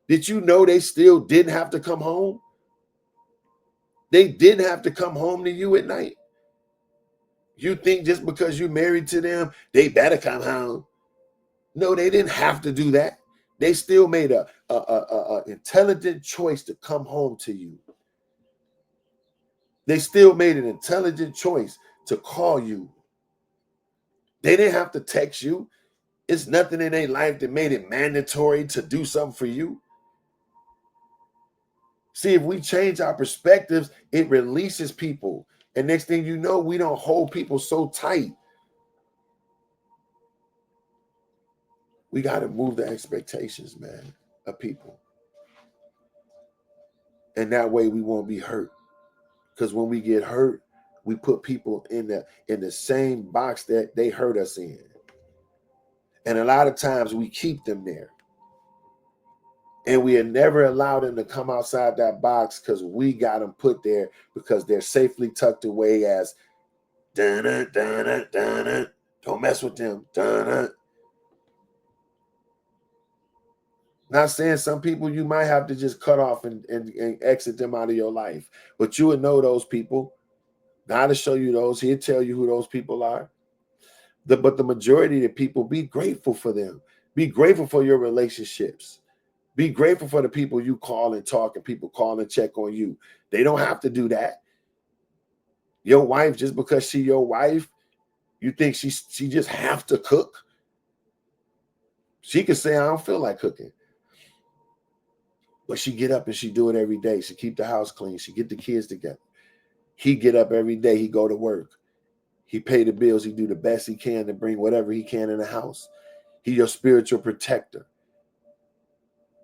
did you know they still didn't have to come home? They didn't have to come home to you at night. You think just because you married to them, they better come home. No, they didn't have to do that. They still made a intelligent choice to come home to you. They still made an intelligent choice to call you. They didn't have to text you. It's nothing in their life that made it mandatory to do something for you. See, if we change our perspectives, it releases people. And next thing you know, we don't hold people so tight. We got to move the expectations, man, of people. And that way we won't be hurt. Because when we get hurt, we put people in the same box that they hurt us in. And a lot of times we keep them there. And we never allow them to come outside that box because we got them put there because they're safely tucked away as dun-dun, dun-dun, dun-dun. Don't mess with them. Dun-dun. Not saying some people you might have to just cut off and exit them out of your life. But you would know those people. God will show you those. He'll tell you who those people are. But the majority of the people, be grateful for them. Be grateful for your relationships. Be grateful for the people you call and talk and people call and check on you. They don't have to do that. Your wife, just because she your wife, you think she just have to cook? She can say, I don't feel like cooking. But she get up and she do it every day. She keep the house clean. She get the kids together. He get up every day. He go to work. He pay the bills. He do the best he can to bring whatever he can in the house. He your spiritual protector.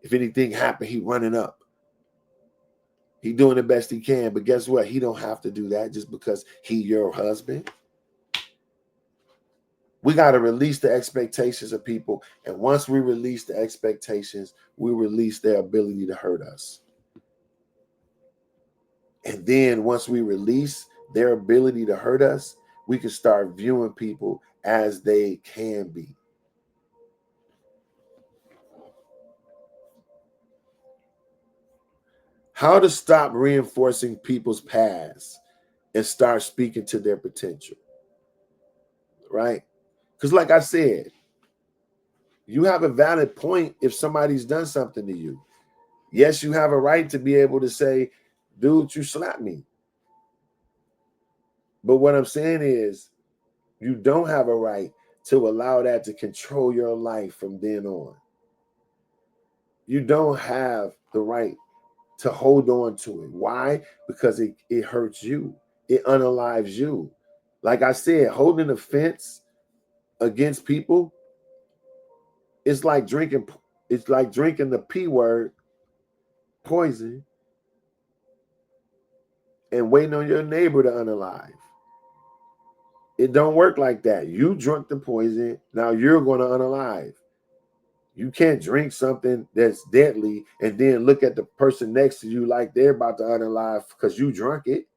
If anything happen, he running up. He doing the best he can. But guess what? He don't have to do that just because he your husband. We got to release the expectations of people. And once we release the expectations, we release their ability to hurt us. And then once we release their ability to hurt us, we can start viewing people as they can be. How to stop reinforcing people's past and start speaking to their potential, right? Because like I said, you have a valid point if somebody's done something to you. Yes, you have a right to be able to say, dude, you slapped me. But what I'm saying is, you don't have a right to allow that to control your life from then on. You don't have the right to hold on to it. Why? Because it hurts you. It unalives you. Like I said, holding a fence against people, it's like drinking the P word, poison, and waiting on your neighbor to unalive. It don't work like that. You drunk the poison, now you're going to unalive. You can't drink something that's deadly and then look at the person next to you like they're about to unalive because you drunk it.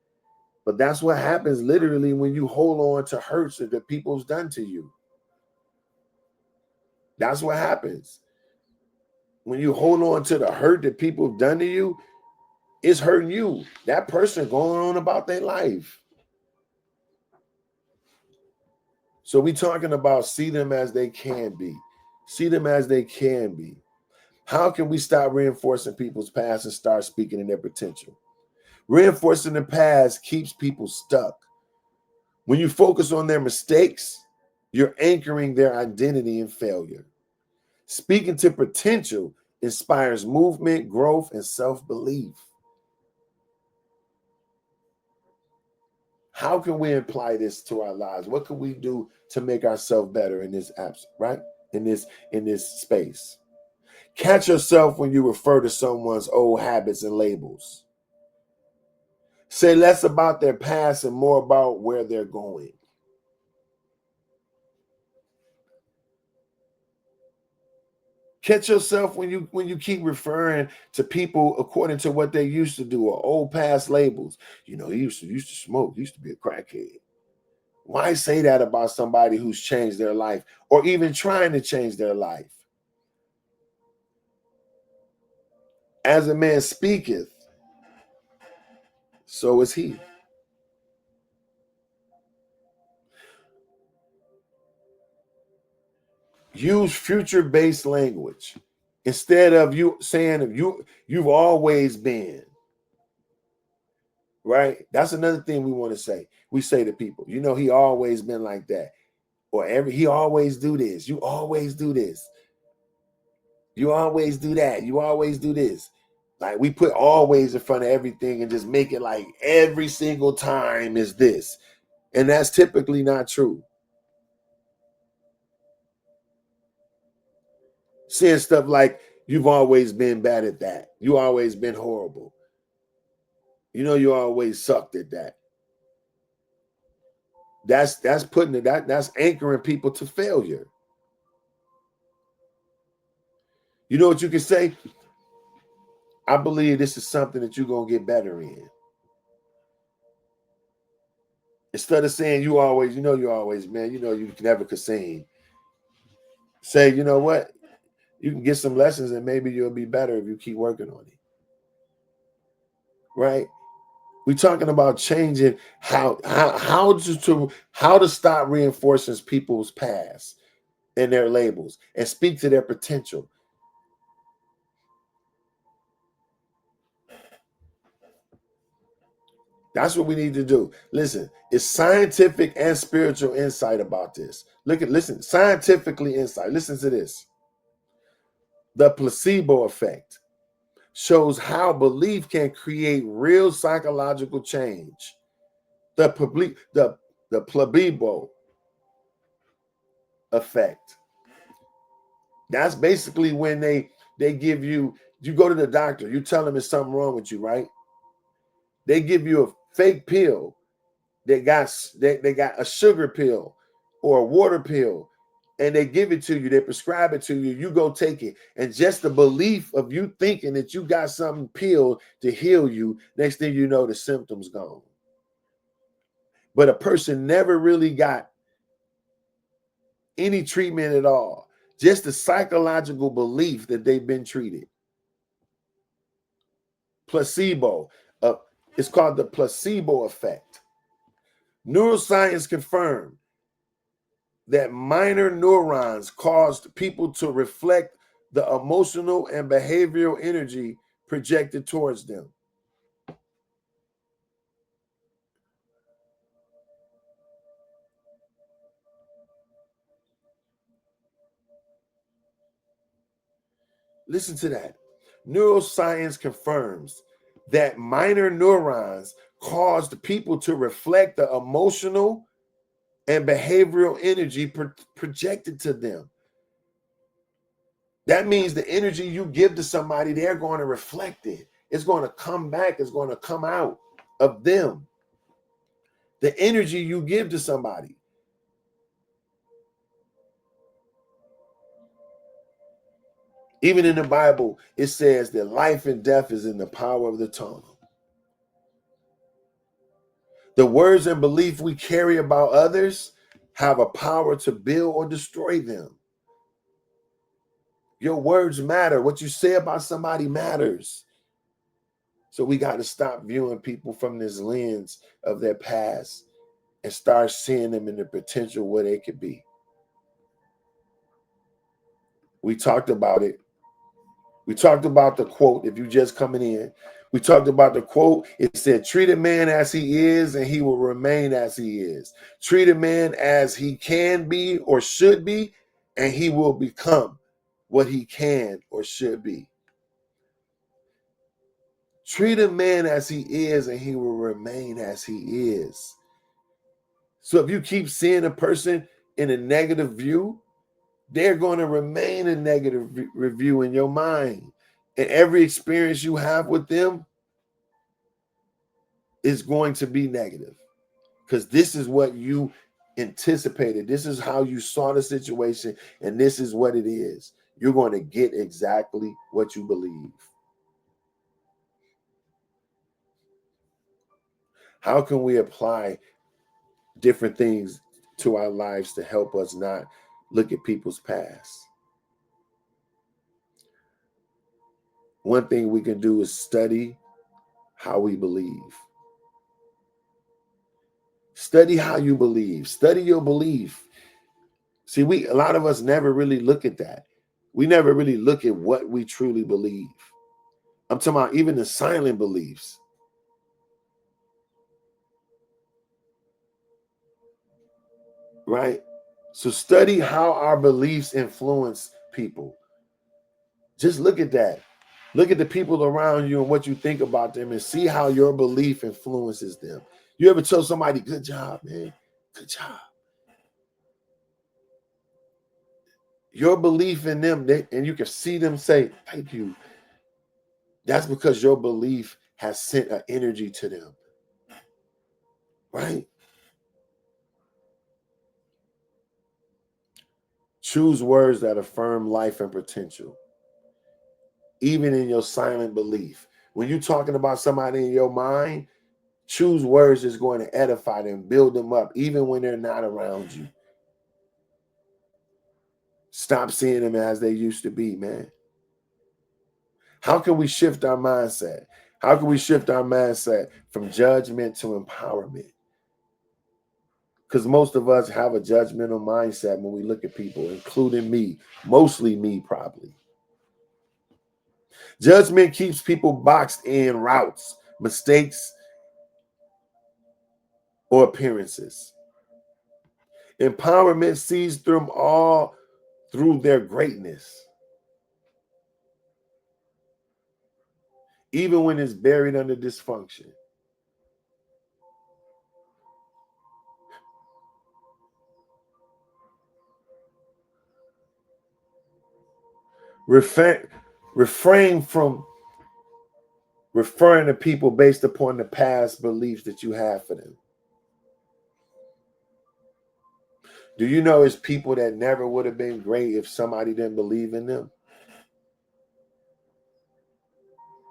But that's what happens literally when you hold on to hurts that people's done to you. That's what happens. When you hold on to the hurt that people have done to you, it's hurting you. That person going on about their life. So we talking about see them as they can be. See them as they can be. How can we stop reinforcing people's past and start speaking in their potential? Reinforcing the past keeps people stuck. When you focus on their mistakes, you're anchoring their identity in failure. Speaking to potential inspires movement, growth, and self-belief. How can we apply this to our lives? What can we do to make ourselves better in this apps, right? In this space. Catch yourself when you refer to someone's old habits and labels. Say less about their past and more about where they're going. Catch yourself when you keep referring to people according to what they used to do or old past labels. You know, he used to smoke, he used to be a crackhead. Why say that about somebody who's changed their life or even trying to change their life? As a man speaketh, so is he. Use future-based language instead of you saying you've always been. Right? That's another thing we want to say. We say to people, you know, he always been like that. Or he always do this. You always do this. You always do that. You always do this. Like we put always in front of everything and just make it like every single time is this. And that's typically not true. Saying stuff like, you've always been bad at that. You always been horrible. You know, you always sucked at that. That's putting it, that's anchoring people to failure. You know what you can say? I believe this is something that you're going to get better in. Instead of saying you always, man, you never could sing. Say, you know what? You can get some lessons and maybe you'll be better if you keep working on it. Right? We're talking about changing how to stop reinforcing people's past and their labels and speak to their potential. That's what we need to do. Listen, it's scientific and spiritual insight about this. Listen, scientifically insight. Listen to this. The placebo effect shows how belief can create real psychological change. The placebo effect. That's basically when they give you go to the doctor, you tell them there's something wrong with you, right? They give you a fake pill. They got a sugar pill or a water pill, and they give it to you. They prescribe it to you. You go take it, and just the belief of you thinking that you got something pill to heal you, next thing you know, the symptoms gone. But a person never really got any treatment at all. Just the psychological belief that they've been treated. placebo. It's called the placebo effect. Neuroscience confirmed that minor neurons caused people to reflect the emotional and behavioral energy projected towards them. Listen to that. Neuroscience confirms that minor neurons caused people to reflect the emotional and behavioral energy projected to them. That means the energy you give to somebody, they're going to reflect it. It's going to come back. It's going to come out of them. The energy you give to somebody. Even in the Bible, it says that life and death is in the power of the tongue. The words and belief we carry about others have a power to build or destroy them. Your words matter. What you say about somebody matters. So we got to stop viewing people from this lens of their past and start seeing them in the potential where they could be. We talked about it. We talked about the quote, if you just coming in. We talked about the quote. It said, treat a man as he is and he will remain as he is. Treat a man as he can be or should be, and he will become what he can or should be. Treat a man as he is and he will remain as he is. So if you keep seeing a person in a negative view, they're going to remain a negative review in your mind. And every experience you have with them is going to be negative because this is what you anticipated. This is how you saw the situation, and this is what it is. You're going to get exactly what you believe. How can we apply different things to our lives to help us not look at people's past? One thing we can do is study how we believe. Study how you believe. Study your belief. See, a lot of us never really look at that. We never really look at what we truly believe. I'm talking about even the silent beliefs. Right? So study how our beliefs influence people. Just look at that. Look at the people around you and what you think about them and see how your belief influences them. You ever tell somebody, good job, man? Good job. Your belief in them, and you can see them say, thank you. That's because your belief has sent an energy to them. Right? Choose words that affirm life and potential. Even in your silent belief. When you're talking about somebody in your mind, choose words that's going to edify them, build them up, even when they're not around you. Stop seeing them as they used to be, man. How can we shift our mindset? How can we shift our mindset from judgment to empowerment? Because most of us have a judgmental mindset when we look at people, including me, mostly me, probably. Judgment keeps people boxed in routes, mistakes, or appearances. Empowerment sees them all through their greatness, even when it's buried under dysfunction. Refrain from referring to people based upon the past beliefs that you have for them. Do you know it's people that never would have been great if somebody didn't believe in them?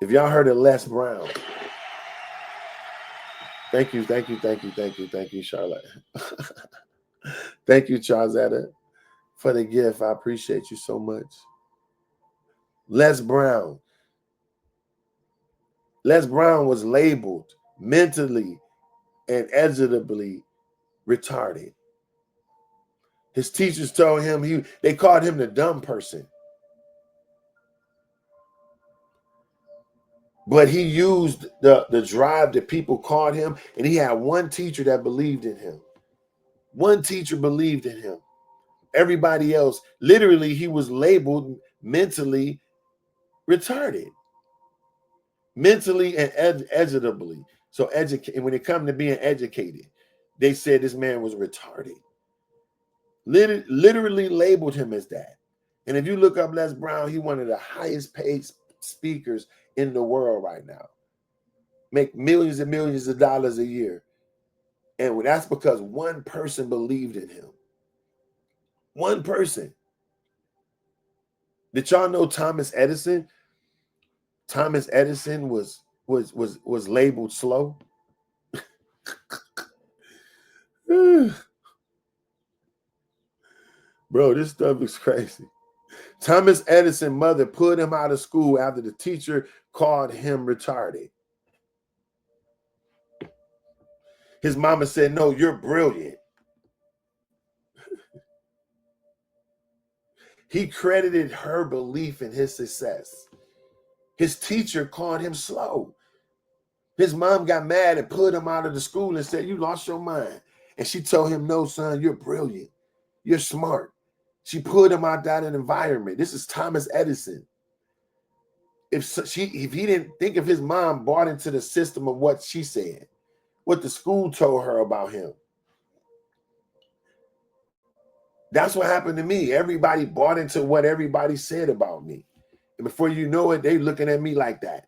If y'all heard of Les Brown, thank you, Charlotte. Thank you, Charzetta, for the gift. I appreciate you so much. Les Brown, Les Brown was labeled mentally and educatively retarded. His teachers told him they called him the dumb person. But he used the drive that people called him, and he had one teacher that believed in him. One teacher believed in him. Everybody else, literally, he was labeled mentally retarded. Mentally and educatively. So when it comes to being educated, they said this man was retarded. Literally labeled him as that. And if you look up Les Brown, he's one of the highest paid speakers in the world right now. Make millions and millions of dollars a year. And that's because one person believed in him. One person. Did y'all know Thomas Edison? Thomas Edison was labeled slow. Bro, this stuff is crazy. Thomas Edison's mother put him out of school after the teacher called him retarded. His mama said, "No, you're brilliant." He credited her belief in his success. His teacher called him slow. His mom got mad and put him out of the school and said, "You lost your mind." And she told him, "No, son, you're brilliant. You're smart." She put him out that environment. This is Thomas Edison. If he didn't think if his mom bought into the system of what she said, what the school told her about him. That's what happened to me. Everybody bought into what everybody said about me. And before you know it, they looking at me like that.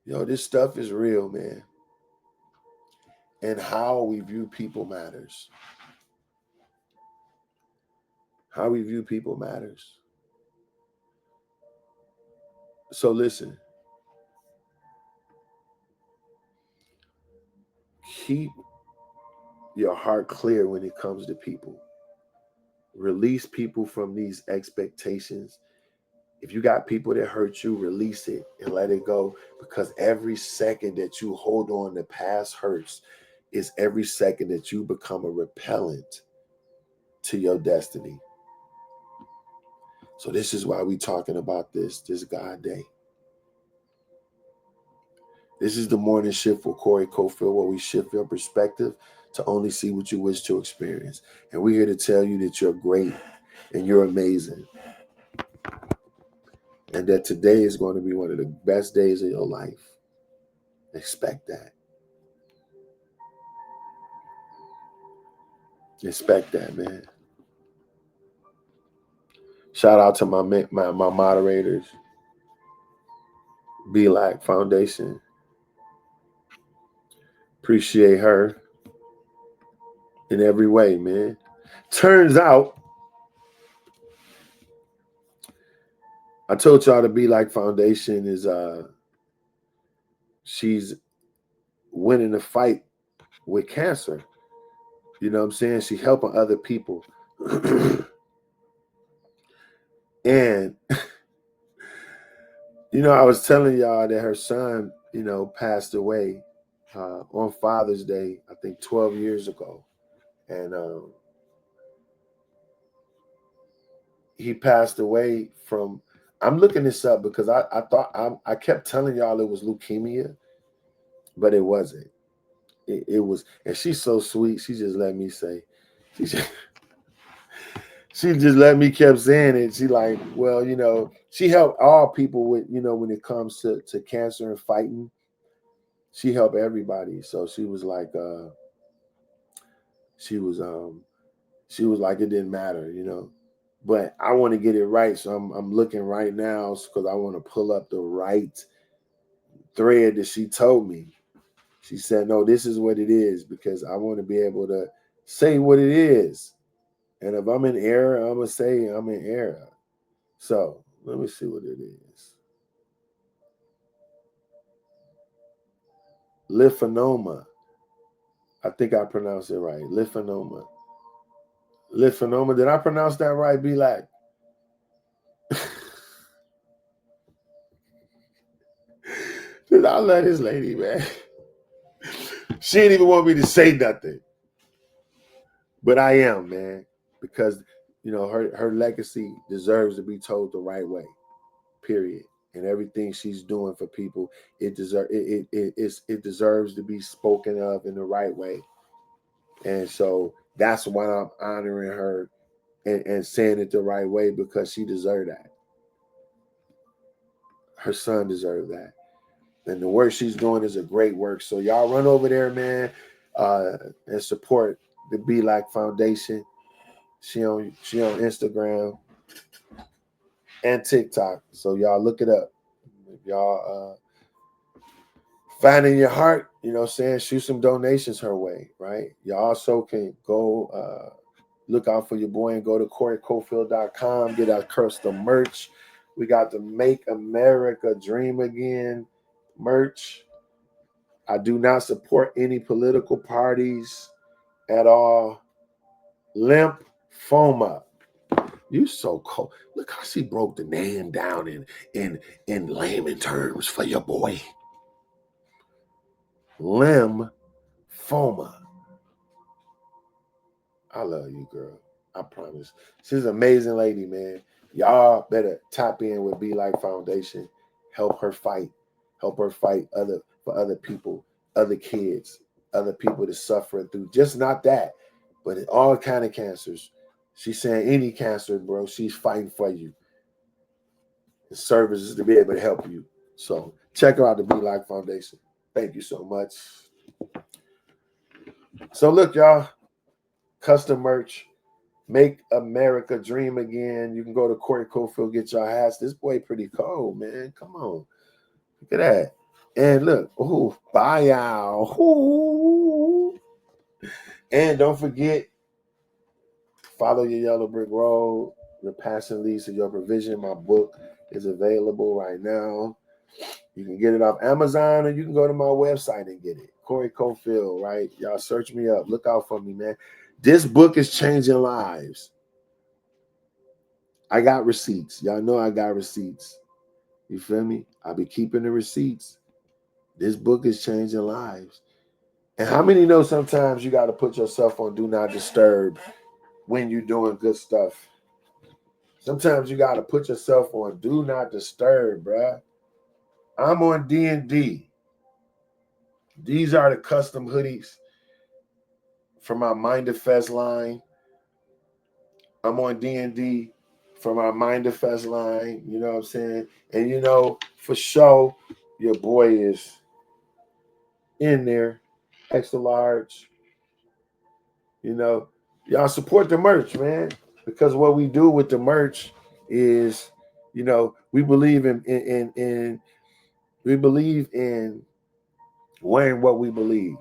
Yo, this stuff is real, man. And how we view people matters. How we view people matters. So listen. Keep your heart clear when it comes to people. Release people from these expectations. If you got people that hurt you, release it and let it go, because every second that you hold on to past hurts is every second that you become a repellent to your destiny. So this is why we talking about this God day. This is the morning shift with Corey Cofield, where we shift your perspective to only see what you wish to experience. And we're here to tell you that you're great and you're amazing. And that today is going to be one of the best days of your life. Expect that. Expect that, man. Shout out to my moderators. Be Like Foundation. Appreciate her in every way, man. Turns out, I told y'all the Be Like Foundation is she's winning the fight with cancer. You know what I'm saying? She's helping other people. And I was telling y'all that her son, passed away on Father's Day, I think 12 years ago. And he passed away from, I'm looking this up because I thought, I kept telling y'all it was leukemia, but it wasn't. It was, and she's so sweet. She just let me say, she just let me kept saying it. She like, well, she helped all people with, when it comes to cancer and fighting. She helped everybody. So she was like, she was like, it didn't matter, But I want to get it right. So I'm looking right now because I want to pull up the right thread that she told me. She said, no, this is what it is, because I want to be able to say what it is. And if I'm in error, I'm going to say I'm in error. So let me see what it is. Lymphoma. I think I pronounced it right. Lymphoma. Lithanoma. Did I pronounce that right? Be like. Dude, I love this lady, man. She didn't even want me to say nothing. But I am, man. Because, her legacy deserves to be told the right way. Period. And everything she's doing for people, it deserves to be spoken of in the right way. And so that's why I'm honoring her and saying it the right way, because she deserved that. Her son deserved that. And the work she's doing is a great work. So y'all run over there, man, and support the Be Like Foundation. She on Instagram and TikTok. So y'all look it up. If y'all find in your heart, shoot some donations her way, right? You also can go look out for your boy and go to CoreyCofield.com, get our custom merch. We got the Make America Dream Again merch. I do not support any political parties at all. Lymphoma. You so cold. Look how she broke the name down in layman terms for your boy. Lymphoma. I love you, girl. I promise. She's an amazing lady, man. Y'all better tap in with Be Like Foundation. Help her fight. Help her fight for other people, other kids, other people that's suffering through just not that, but all kind of cancers. She's saying any cancer, bro. She's fighting for you. The services to be able to help you. So check her out, the Be Like Foundation. Thank you so much. So look, y'all, custom merch. Make America Dream Again. You can go to Corey Cofield, get your hats. This boy pretty cold, man. Come on. Look at that. And look, bye y'all. And don't forget, Follow Your Yellow Brick Road. The Passion Leads to Your Provision. My book is available right now. You can get it off Amazon, or you can go to my website and get it. Corey Cofield, right? Y'all search me up. Look out for me, man. This book is changing lives. I got receipts. Y'all know I got receipts. You feel me? I'll be keeping the receipts. This book is changing lives. And how many know sometimes you got to put yourself on Do Not Disturb when you're doing good stuff? Sometimes you got to put yourself on Do Not Disturb, bruh. I'm on D&D. These are the custom hoodies for my Mind Fest line. I'm on D&D for my Mind Fest line. You know what I'm saying? And for sure, your boy is in there, extra large. Y'all support the merch, man, because what we do with the merch is, we believe in we believe in wearing what we believe,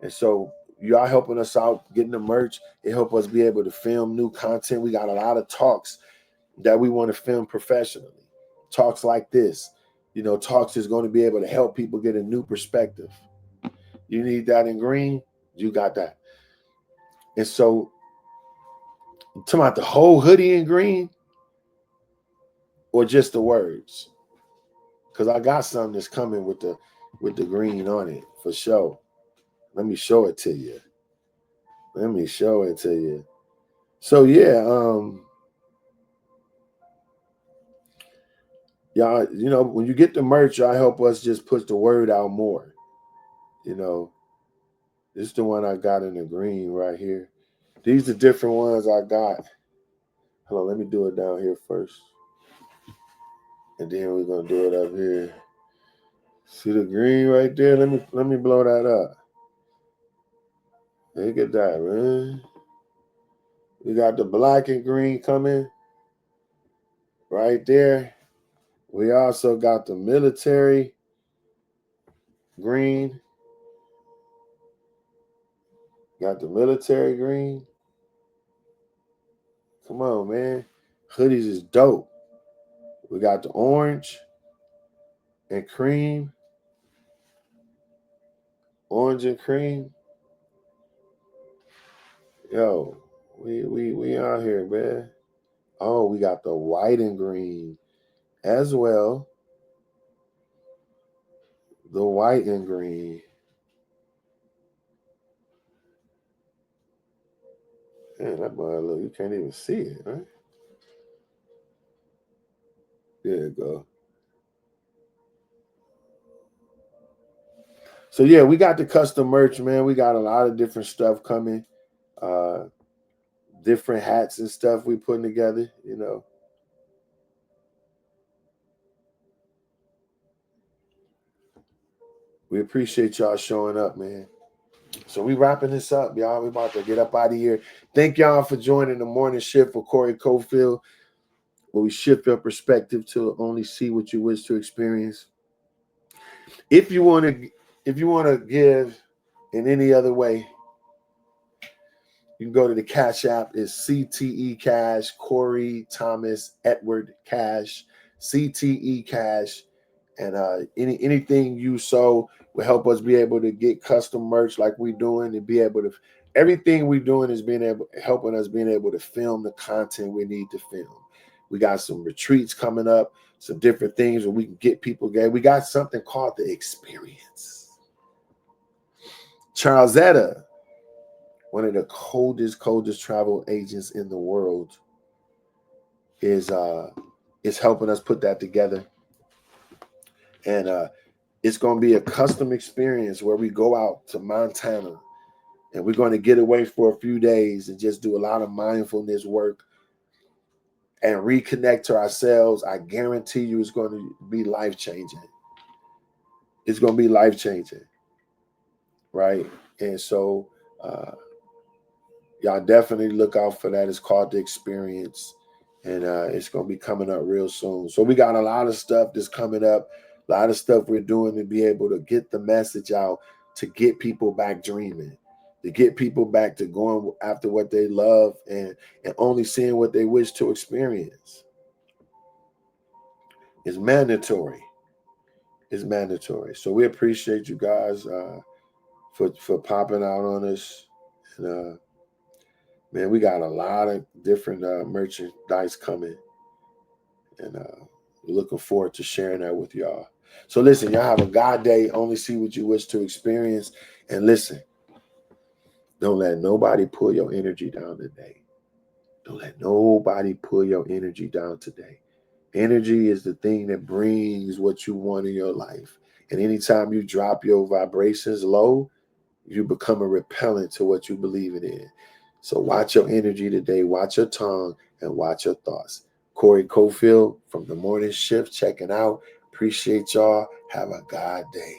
and so y'all helping us out getting the merch. It help us be able to film new content. We got a lot of talks that we want to film professionally. Talks like this, talks is going to be able to help people get a new perspective. You need that in green, you got that. And so, talking about the whole hoodie in green or just the words? Because I got something that's coming with the green on it for sure. Let me show it to you. So yeah, y'all, when you get the merch, y'all help us just push the word out more. This is the one I got in the green right here. These are the different ones I got. Hold on, let me do it down here first. And then we're gonna do it up here. See the green right there? Let me blow that up. Look at that, man. We got the black and green coming right there. We also got the military green. Got the military green. Come on, man. Hoodies is dope. We got the orange and cream. Orange and cream. Yo, We out here, man. Oh, we got the white and green as well. The white and green. Man, that boy, look, you can't even see it, right? There you go. So yeah, we got the custom merch, man. We got a lot of different stuff coming. Different hats and stuff we putting together, you know. We appreciate y'all showing up, man. So we wrapping this up, y'all. We about to get up out of here. Thank y'all for joining the morning shift with Corey Cofield, where we shift your perspective to only see what you wish to experience. If you want to give in any other way, you can go to the Cash App. It's CTE Cash, Corey Thomas Edward Cash, CTE Cash, and anything you sow will help us be able to get custom merch like we're doing and be able to. Everything we're doing is helping us being able to film the content we need to film. We got some retreats coming up, some different things where we can get people together. We got something called the Experience. Charlesetta, one of the coldest travel agents in the world, is helping us put that together. And it's going to be a custom experience where we go out to Montana and we're going to get away for a few days and just do a lot of mindfulness work and reconnect to ourselves. I guarantee you it's going to be life-changing. It's going to be life-changing, right? And so y'all definitely look out for that. It's called The Experience, and it's going to be coming up real soon. So we got a lot of stuff that's coming up, a lot of stuff we're doing to be able to get the message out, to get people back dreaming, to get people back to going after what they love and only seeing what they wish to experience. It's mandatory. It's mandatory. So we appreciate you guys for popping out on us. And man, we got a lot of different merchandise coming, and we're looking forward to sharing that with y'all. So listen, y'all have a God day. Only see what you wish to experience. And listen, don't let nobody pull your energy down today. Don't let nobody pull your energy down today. Energy is the thing that brings what you want in your life. And anytime you drop your vibrations low, you become a repellent to what you believe in. So watch your energy today, watch your tongue, and watch your thoughts. Corey Cofield from the morning shift checking out. Appreciate y'all. Have a God day.